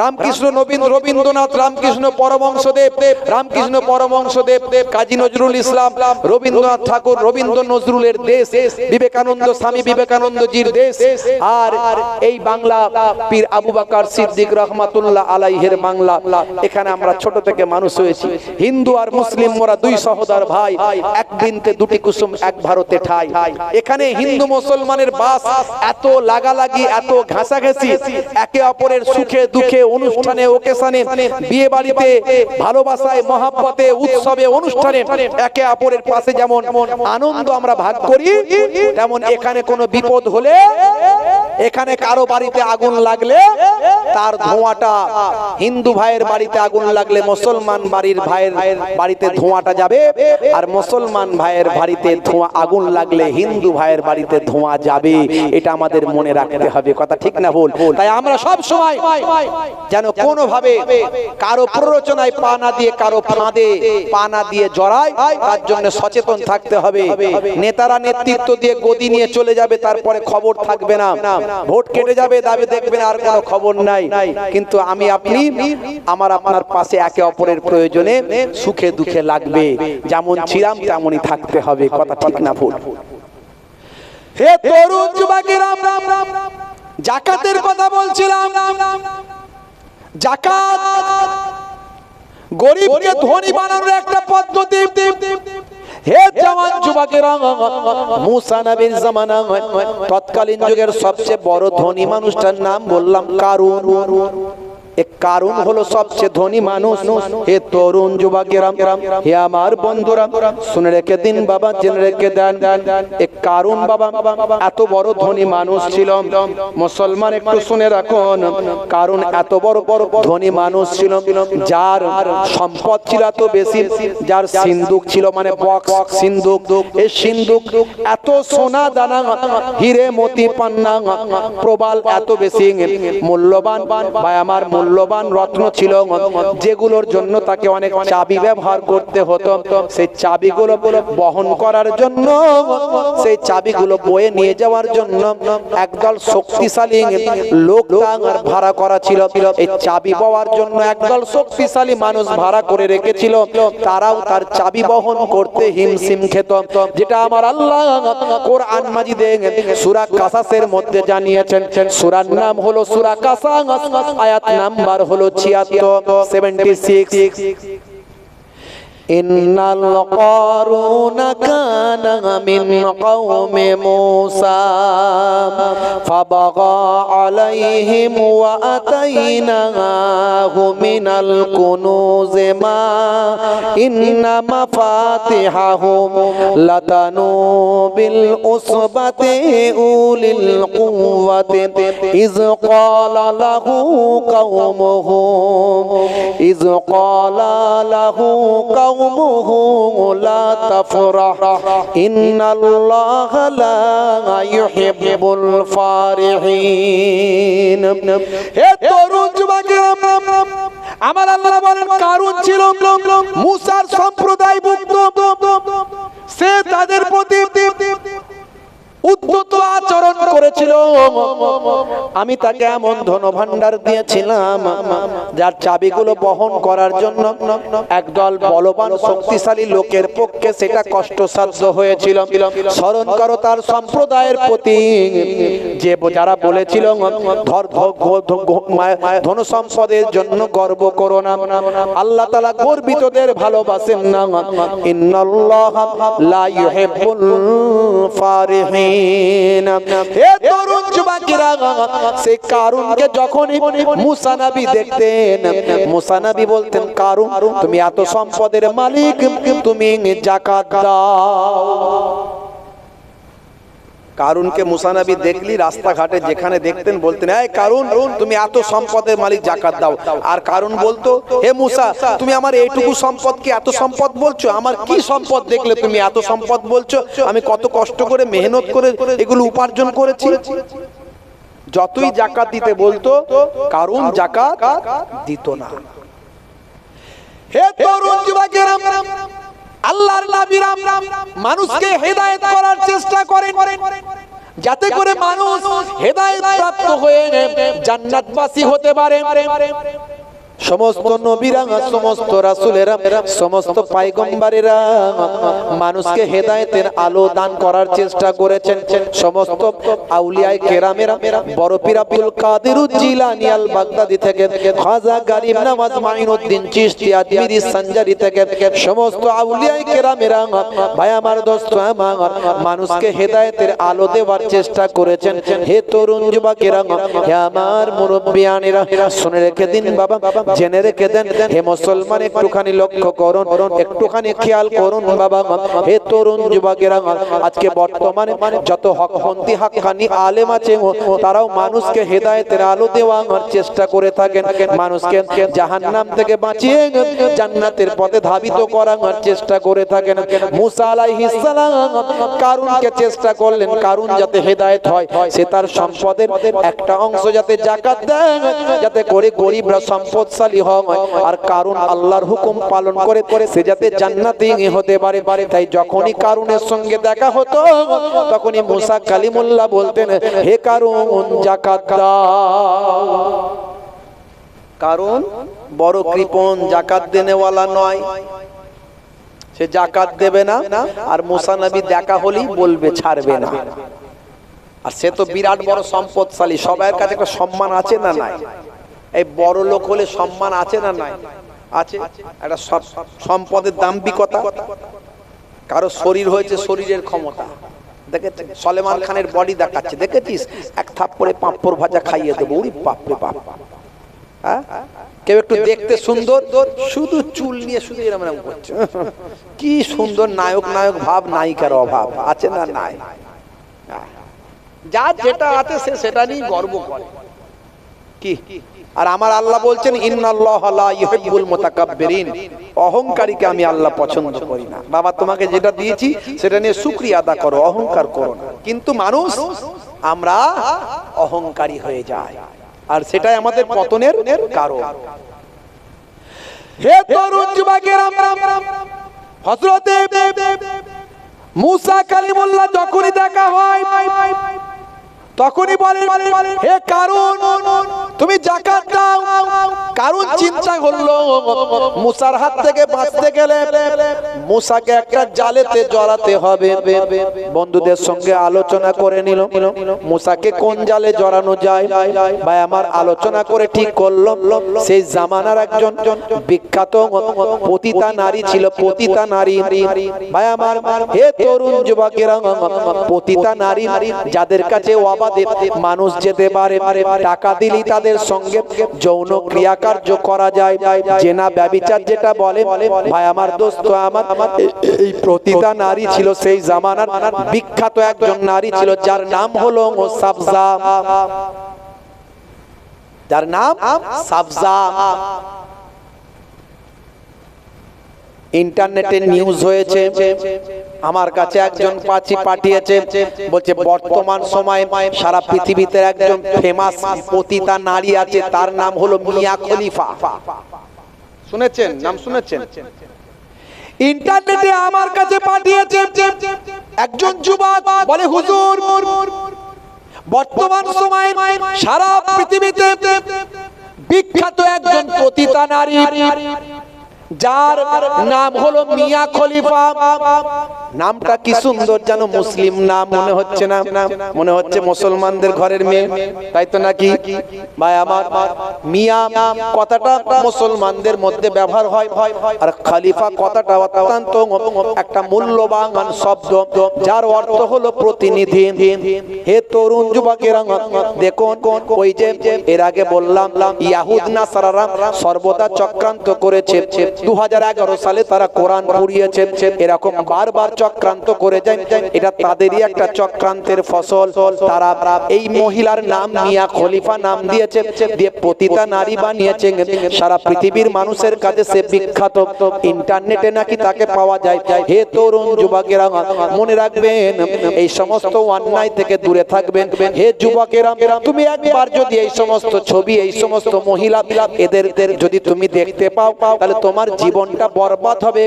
রামকৃষ্ণ রবীন্দ্রনাথ, রামকৃষ্ণ পরমহংসদেব, রামকৃষ্ণ পরমহংসদেব, কাজী নজরুল ইসলাম, রবীন্দ্রনাথ ঠাকুর, রবীন্দ্র নজরুলের দেশ, বিবেকানন্দ, স্বামী বিবেকানন্দজির দেশ, আর এই বাংলা পীর আবু বকর সিদ্দিক রহমাতুল্লাহ আলাইহির বাংলা। এখানে আমরা ছোট থেকে মানুষ হয়েছি। হিন্দু আর মুসলিম মোরা দুই সহোদর ভাই, এক বিনতে দুটি কুসুম এক ভারতে ঠাই। এখানে হিন্দু মুসলমানের বাস এত লাগালাগি, এত ঘাসাঘাসি, একে অপরের সুখে দুঃখে, অনুষ্ঠানে ওকেশনে, বিয়ে বাড়িতে, ভালোবাসায়, মহাব্বতে, উৎসবে, অনুষ্ঠানে একে অপরের পাশে যেমন আনন্দ আমরা ভাগ করি, তেমন এখানে কোনো বিপদ হলে, এখানে কারো বাড়িতে আগুন লাগলে তার ধোঁয়াটা, হিন্দু ভাইয়ের বাড়িতে আগুন লাগলে মুসলমান বাড়ির ভাইয়ের বাড়িতে ধোঁয়াটা যাবে, আর মুসলমান ভাইয়ের বাড়িতে ধোঁয়া আগুন লাগলে হিন্দু ভাইয়ের বাড়িতে ধোঁয়া যাবে। এটা আমাদের মনে রাখতে হবে। কথা ঠিক না ভুল? তাই আমরা সব সময় যেন কোনো ভাবে কারো প্ররোচনায় পা না দিয়ে, কারো ফাঁদে পা না দিয়ে জড়ায়, তার জন্য সচেতন থাকতে হবে। নেতারা নেতৃত্ব দিয়ে গদি নিয়ে চলে যাবে, তারপরে খবর থাকবে না, ভোট কেটে যাবে, দাবি দেখবেন আর কোনো খবর নাই। কিন্তু আমি আপনি আমার আপনার পাশে একে অপরের প্রয়োজনে সুখে দুঃখে লাগবে, যেমন ছিলাম তেমনই থাকতে হবে। কথা ঠিক না ভুল? হে তরুণ যুবকেরা, যাকাতের কথা বলছিলাম। যাকাত গরিবকে ধনী বানানোর একটা পদ্ধতি। হে জওয়ান যুবকেরা, মুসা নবীর জামানা, তৎকালীন যুগের সবচেয়ে বড় ধনী মানুষটার নাম বললাম কারুন। এক কারুন হলো সবচেয়ে ধনী মানুষ। হে তরুণ যুবকেরা, হে আমার বন্ধুরা, শুনে রেখে দিন বাবা, জেনে রেখে দেন। এক কারুন বাবা এত বড় ধনী মানুষ ছিল। মুসলমান একটু শুনে রাখুন, কারুন এত বড় বড় ধনী মানুষ ছিল, যার সম্পদ ছিল এত বেশি, যার সিন্ধুক ছিল, মানে বক্স সিন্ধুক, এই সিন্ধুক এত সোনা দানা, হিরে মতি পান্না, প্রবাল এত বেশি মূল্যবান, ভাই আমার মূল্যবান রত্ন ছিল, যেগুলোর জন্য তাকে অনেক চাবি ব্যবহার করতে হতো। সেই চাবিগুলো বহন করার জন্য, সেই চাবিগুলো বয়ে নিয়ে যাওয়ার জন্য একদল শক্তিশালী লোক ভাড়া করা ছিল। এই চাবি পাওয়ার জন্য একদল শক্তিশালী মানুষ ভাড়া করে রেখেছিল, তারাও তার চাবি বহন করতে হিমশিম খেত। যেটা আমার আল্লাহ কোরআন মাজিদে সূরা কাসাসের মধ্যে জানিয়েছেন। সূরার নাম হলো সূরা কাসাস, আয়াত নাম্বার হলো 76। ইন্নাল কারুনা কানা মিন কওমি মূসা ফাবাগা আলাইহিম ওয়া আতাইনাহু মিনাল কুনুজ মা ইন্না মাফাতিহাহু লাতানু বিল উসবাতি উলিল কুওয়াতি ইয ক্বালা লাহু কওমুহু লা তাফরাহ ইন্নাল্লাহা লা ইউহিব্বুল ফারিহিন। হে তরুণ যুবকেরা, আমার আল্লাহ বলেন কারুন ছিল মুসার সম্প্রদায়ভুক্ত। সে তাদের প্রতি উদ্ধত আচরণ করেছিল। আমি তাকে এমন ধনভাণ্ডার দিয়েছিলাম, যার চাবিগুলো বহন করার জন্য একদল বলবান শক্তিশালী লোকের পক্ষে সেটা কষ্টসাধ্য হয়েছিল। স্মরণ করো তার সম্প্রদায়ের প্রতি যে যারা বলেছিল ধন সম্পদের জন্য গর্ব করো না, আল্লাহ তাআলা গর্বিতদের ভালোবাসেন না। ইন্নাল্লাহা লা ইউহিব্বুল ফারিহিন। হে তরুণ যুবকেরা, সেই কারুনকে যখনই মুসা নবী দেখতেন, মুসা নবী বলতেন, কারুন তুমি এত সম্পদের মালিক, তুমি যাকাত দাও। কারুনকে মুসা নবী দেখলি রাস্তাঘাটে যেখানে দেখতেন বলতেন, এই কারুন তুমি এত সম্পদের মালিক, যাকাত দাও। আর কারুন বলতো, হে মুসা তুমি আমার এইটুকু সম্পদকে এত সম্পদ বলছো? আমার কি সম্পদ দেখলে তুমি এত সম্পদ বলছো? আমি কত কষ্ট করে মেহনত করে এগুলো উপার্জন করেছি। যতই জাকাত দিতে বলতো কারুন জাকাত দিত না। হে তরুণ যুবকেরা, আল্লাহর নবীরা মানুষকে হেদায়েত করার চেষ্টা করেন যাতে করে মানুষ হেদায়েত প্রাপ্ত হয়ে জান্নাতবাসী হতে পারে। সমস্ত নবীরা, সমস্ত রাসূলেরা, সমস্ত পয়গম্বরেরা মানুষকে হেদায়েতের আলো দান করার চেষ্টা করেছেন। সমস্ত আউলিয়ায়ে কেরামেরা, বড় পীর আব্দুল কাদের জিলানী আল বাগদাদি থেকে খাজা গরিব নওয়াজ মাইনুদ্দিন চিশতি আজমিরি সঞ্জারি থেকে সমস্ত আউলিয়ায়ে কেরামেরা, ভাই আমার, দোস্ত আমার, মানুষকে হেদায়েতের আলো দেওয়ার চেষ্টা করেছেন। হে তরুণ যুবকেরা, হে আমার মুরব্বিয়ানেরা, শুনে রেখে দিন বাবা, জেনে রেখে দেন। হে মুসলমান, একটুখানি লক্ষ্য করুন, একটুখানি খেয়াল করুন বাবা। হে তরুণ যুবকেরা, আজকে বর্তমানে যত হকপন্থী হাক্কানি আলেম আছে তারাও মানুষকে হেদায়েতের আলো দেওয়ার চেষ্টা করে থাকেন, মানুষকে জাহান্নাম থেকে বাঁচিয়ে জান্নাতের পথে ধাবিত করার চেষ্টা করে থাকেন। মুসা আলাইহিস সালাম কারুনকে চেষ্টা করলেন, কারুন যাতে হেদায়েত হয়, সে তার সম্পদের একটা অংশ যাতে যাকাত দেয়, যাতে করে গরিবরা সম্পদশালী হয়, আর কারুন আল্লাহর হুকুম পালন করে সে যাতে জান্নাতি হতে পারে। তাই যখনই কারুনের সঙ্গে দেখা হতো তখনই মুসা কালিমুল্লাহ বলতেন, হে কারুন যাকাত দাও। কারুন বড় কৃপণ, যাকাত দেনেওয়ালা নয়, সে যাকাত দেবে না। আর মুসা নবী দেখা হলেই বলবে, ছাড়বে না। আর সে তো বিরাট বড় সম্পদশালী, সবার কাছে একটা সম্মান আছে না নাই? এই বড় লোক হলে সম্মান আছে না নাই? আছে। একটা সম্পদের দাম্ভিকতা, কারো শরীর হয়েছে, শরীরের ক্ষমতা দেখেছিস, সলেমান খানের বডি দেখাচ্ছে, দেখেছিস? এক থাপ্পড়ে পাঁপড় ভাজা খাইয়ে দেবো, ওরে বাপ রে বাপ। হ্যাঁ, কেউ একটু দেখতে সুন্দর, শুধু চুল নিয়ে শুধু এরকম এরকম করছে, কি সুন্দর নায়ক নায়ক ভাব, নায়িকার অভাব আছে না নাই? যা যেটা আছে সে সেটা নিয়ে গর্ব করে কি। আর আমার আল্লাহ বলছেন, ইন্নাল্লাহা লা ইউহিব্বুল মুতাকাব্বিরিন, অহংকারীকে আমি আল্লাহ পছন্দ করি না। বাবা, তোমাকে যেটা দিয়েছি সেটা নিয়ে শুকরিয়া আদা করো, অহংকার করো না। কিন্তু মানুষ আমরা অহংকারী হয়ে যায়, আর সেটাই আমাদের পতনের কারণ। হে তরুণ যুবকেরা, হযরত মুসা কালিমুল্লাহ যখনই দেখা হয় তখনই বলেন, হে কারুন তুমি যাকাত দাও। কারুন চিন্তা করলো মুসার হাত থেকে বাঁচতে গেলে মুসাকে একটা জালেতে জড়াতে হবে। বন্ধুদের সঙ্গে আলোচনা করে নিল মুসাকে কোন জালে জড়ানো যায়। ভাই আমার, আলোচনা করে ঠিক করলো সেই জামানার একজন বিখ্যাত পতিতা নারী ছিল, পতিতা নারী। ভাই আমার, হে তরুণ যুবকেরা, পতিতা নারী যাদের কাছে মানুষ যেতে পারে, টাকা দিলি তাদের সঙ্গে যৌন ক্রিয়াকার্য করা যায়, জেনা ব্যভিচার যেটা বলে। ভাই আমার, দোস্ত আমার, এই পতিতা নারী ছিল সেই জামানার বিখ্যাত একজন নারী ছিল, যার নাম হলো সাবজা, যার নাম সাবজা। ইন্টারনেটে নিউজ হয়েছে, আমার কাছে একজন পাঠিয়েছে, বলছে বর্তমান সময়ে সারা পৃথিবীতে একজন ফেমাস পতিতা নারী আছে, তার নাম হলো মিয়া খলিফা। শুনেছেন? নাম শুনেছেন? ইন্টারনেটে আমার কাছে পাঠিয়েছে একজন যুবক, বলে হুজুর বর্তমান সময়ে সারা পৃথিবীতে বিখ্যাত একজন পতিতা নারী, যার নাম হলো মিয়া খলিফা। নামটা কি সুন্দর, যেন মুসলিম নাম মনে হচ্ছে না? মনে হচ্ছে মুসলমানদের ঘরের মেয়ে, তাই তো নাকি? ভাই আমার, মিয়া কথাটা মুসলমানদের মধ্যে ব্যবহার হয়, আর খলিফা কথাটা অত্যন্ত একটা মূল্যবান শব্দ, যার অর্থ হলো প্রতিনিধি। হে তরুণ যুবকেরা, দেখুন ওই যে এর আগে বললাম ইহুদ নাসারারা সর্বদা চক্রান্ত করেছে 2011 সালে তারা কোরআন পড়িয়েছে। এরকম বারবার চক্রান্ত করে যায়, এটা তাদেরই একটা চক্রান্তের ফসল। তারা এই মহিলার নাম মিয়া খলিফা নাম দিয়েছে, দিয়ে পতিতা নারী বানিয়েছে। সারা পৃথিবীর মানুষের কাছে সে বিখ্যাত, ইন্টারনেটে নাকি তাকে পাওয়া যায়। হে তরুণ যুবকেরা, মনে রাখবেন এই সমস্ত অন্যায় থেকে দূরে থাকবেন। হে যুবকেরা, তুমি একবার যদি এই সমস্ত ছবি, এই সমস্ত মহিলা, এদের যদি তুমি দেখতে পাও, তাহলে তোমার জীবনটা বরবাদ হবে।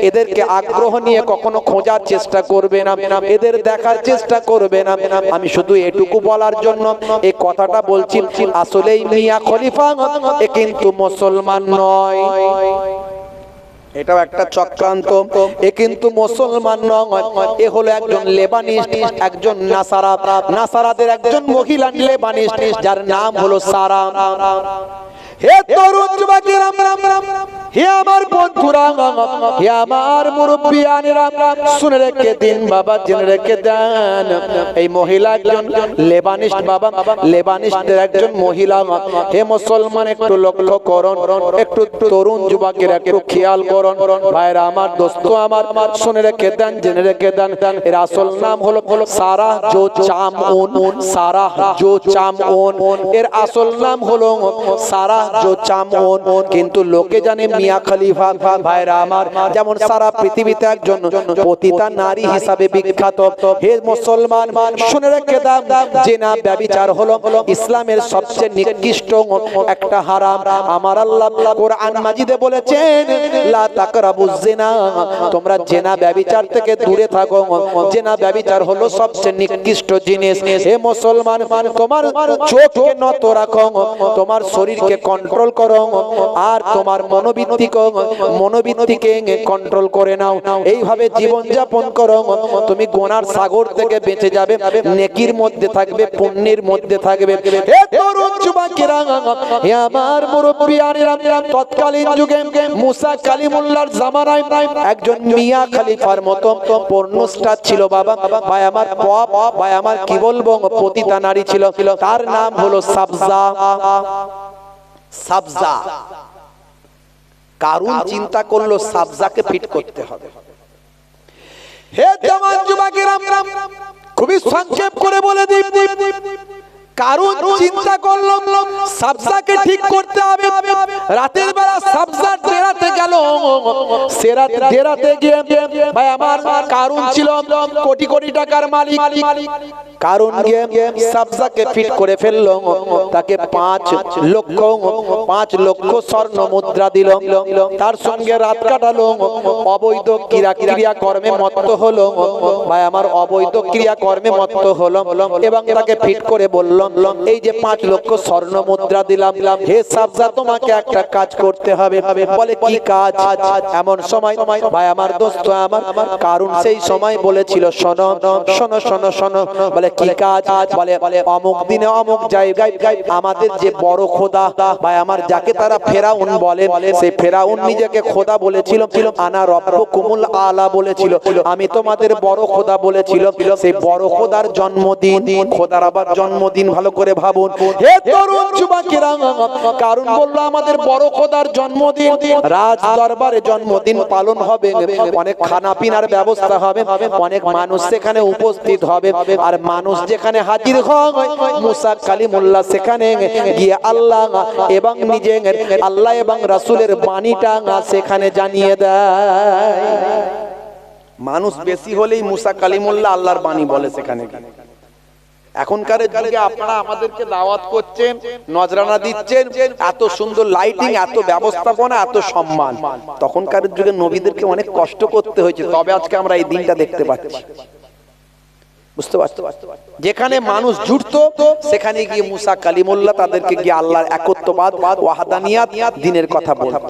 এদেরকে আগ্রহ নিয়ে কখনো খোঁজার চেষ্টা করবে না, এদের দেখার চেষ্টা করবে না। আমি শুধু এটুকু বলার জন্য এই কথাটা বলছি, আসলেই মিয়া খলিফা এ কিন্তু মুসলমান নয়, এটাও একটা চক্রান্ত। এ কিন্তু মুসলমান নয়, এ হলো একজন লেবানিস্ট, একজন নাসারা, নাসারাদের একজন মহিলা লেবানিস্ট, যার নাম হলো সারা। হে তরুণ যুবকেরা, হে আমার বন্ধুরা, হে আমার মুরব্বিয়ানেরা, শুনে রেখে দিন বাবা, জেনে রেখে দেন। এই মহিলা একজন লেবানিস্ট বাবা, লেবানিস্টের একজন মহিলা। হে মুসলমান, একটু লক্ষ্য করুন, একটু তরুণ যুবকেরা একটু খেয়াল করুন। ভাইরা আমার, দোস্ত আমার, শুনে রেখে দেন, জেনে রেখে দেন। এর আসল নাম হলো সারা জো চামউন, সারা জো চামউন। এর আসল নাম হলো সারা জো চামউন, কিন্তু লোকে জানে মিয়া খলিফা। ভাইরা আমার, যেমন সারা পৃথিবীতে একজন পতিতা নারী হিসাবে বিখ্যাত। হে মুসলমান, শুনে রেখে দাও, জিনা ব্যভিচার হলো ইসলামের সবচেয়ে নিকৃষ্ট একটা হারাম। আমার আল্লাহ কোরআন মাজিদে বলেছেন, লা তাকরাবুজ জিনা, তোমরা জিনা ব্যভিচার থেকে দূরে থাকো। জিনা ব্যভিচার হলো সবচেয়ে নিকৃষ্ট জিনিস। হে মুসলমান, তোমার চোখকে নত রাখো, তোমার শরীরকে কন্ট্রোল করো, আর তোমার মনোবৃত্তিকে কন্ট্রোল করে নাও। এইভাবে জীবন যাপন করো, তুমি গুনার সাগর থেকে বেঁচে যাবে, নেকির মধ্যে থাকবে, পুণ্যের মধ্যে থাকবে। হে তরুণ যুবকেরা, হে আমার মুরব্বিয়ানেরা, তৎকালীন যুগে মুসা কালিমুল্লাহর জামানায় একজন মিয়া খলিফার মতো পর্ন স্টার ছিল বাবা। ভাই আমার, পপ, ভাই আমার কি বলবো, পতিতা নারী ছিল। তার নাম হলো সাবজা। সাবজা, কারুন চিন্তা করলো সাবজাকে ফিট করতে হবে। হে জওয়ান যুবকেরা, খুবই সংক্ষেপ করে বলে দিই, কারুন চিন্তা করলো সাবজাকে ঠিক করতে হবে। রাতের বেলা সাবজা ডেরাতে গেল। সেরাত ডেরাতে গিয়ে ভাই আমার, কারুন ছিল কোটি কোটি টাকার মালিক। কারুন গিয়ে সাবজাকে ফিট করে ফেললো, তাকে 5 লক্ষ স্বর্ণ মুদ্রা দিল, তার সঙ্গে রাত কাটালো। অবৈধ ক্রিয়া কর্মে মত্ত হলো ভাই আমার, অবৈধ ক্রিয়া কর্মে মত্ত হলো, এবং তাকে ফিট করে বলল, এই যে 5 লক্ষ স্বর্ণ মুদ্রা দিলাম, হে সাবজা, তোমাকে একটা কাজ করতে হবে। বলে কি কাজ? এমন সময় ভাই আমার, দোস্ত আমার, কারুন সেই সময় বলেছিল, শোনো শোনো শোনো শোনো। বলে কি কাজ? বলে অমুক দিনে অমুক জায়গায় আমাদের যে বড় খোদা ভাই আমার, যাকে তারা ফেরাউন বলে, সেই ফেরাউন নিজেকে খোদা বলেছিল, আনা রব্বুকুমুল আলা বলেছিল, আমি তোমাদের বড় খোদা বলেছিল। সেই বড় খোদার জন্মদিন, খোদার আবার জন্মদিন, ভালো করে ভাবুন। হে তরুণ যুবকেরা, কারণ বললো আমাদের বড় খোদার জন্মদিন, রাজ দরবারে জন্মদিন পালন হবে, অনেক খানা পিনার ব্যবস্থা হবে, অনেক মানুষ সেখানে উপস্থিত হবে। আর মানুষ যেখানে হাজির হয়, মুসা কালিমুল্লাহ সেখানে গিয়ে আল্লাহ এবং নিজে আল্লাহ এবং রাসূলের বাণীটা সেখানে জানিয়ে দেয়। মানুষ বেশি হলেই মুসা কালিমুল্লাহ আল্লাহর বাণী বলে সেখানে। এখনকার যুগে আপনারা আমাদেরকে দাওয়াত করছেন, নজরানা দিচ্ছেন, এত সুন্দর লাইটিং, এত ব্যবস্থাপনা, এত সম্মান। তখনকার যুগে নবীদেরকে অনেক কষ্ট করতে হয়েছে, তবে আজকে আমরা এই দিনটা দেখতে পাচ্ছি। বুঝতে পারছো? যেখানে মানুষ জুটতো সেখানে গিয়ে মুসা কালিমুল্লাহ তাদেরকে গিয়ে আল্লাহর একত্ববাদ, ওয়াহদানিয়াত, দ্বীনের কথা বলতো।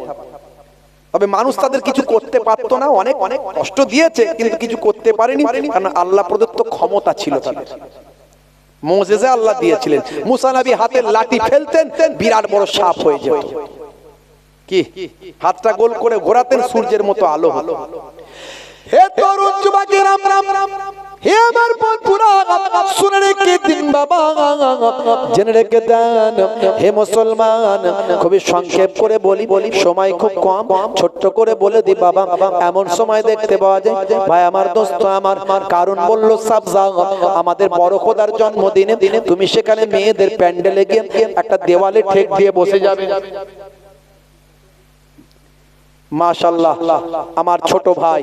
তবে মানুষ তাদের কিছু করতে পারতো না, অনেক অনেক কষ্ট দিয়েছে, কিন্তু কিছু করতে পারেনি, কারণ আল্লাহ প্রদত্ত ক্ষমতা ছিল তাদের। মুজিজা আল্লাহ দিয়েছিলেন। মুসা নবী হাতে লাঠি ফেলতেন, বিরাট বড় সাপ হয়ে যেত। কি হাতটা গোল করে ঘোরাতেন, সূর্যের মতো আলো হলো। হে তরুণ যুবকেরা, হে আমার বন্ধুরা, শুনে রেখে দিন বাবা জেনে রেখে দেন হে মুসলমান, খুবই সংক্ষেপ করে বলি, সময় খুব কম, ছোট্ট করে বলে দি বাবা। এমন সময় দেখতে পাওয়া যায় ভাই আমার দোস্ত আমার, কারণ বলল সাবজা আমাদের বড় খোদার জন্মদিনে তুমি সেখানে মেয়েদের প্যান্ডেলে গিয়ে একটা দেওয়ালে ঠেক দিয়ে বসে যাবে। মাশাআল্লাহ আমার ছোট ভাই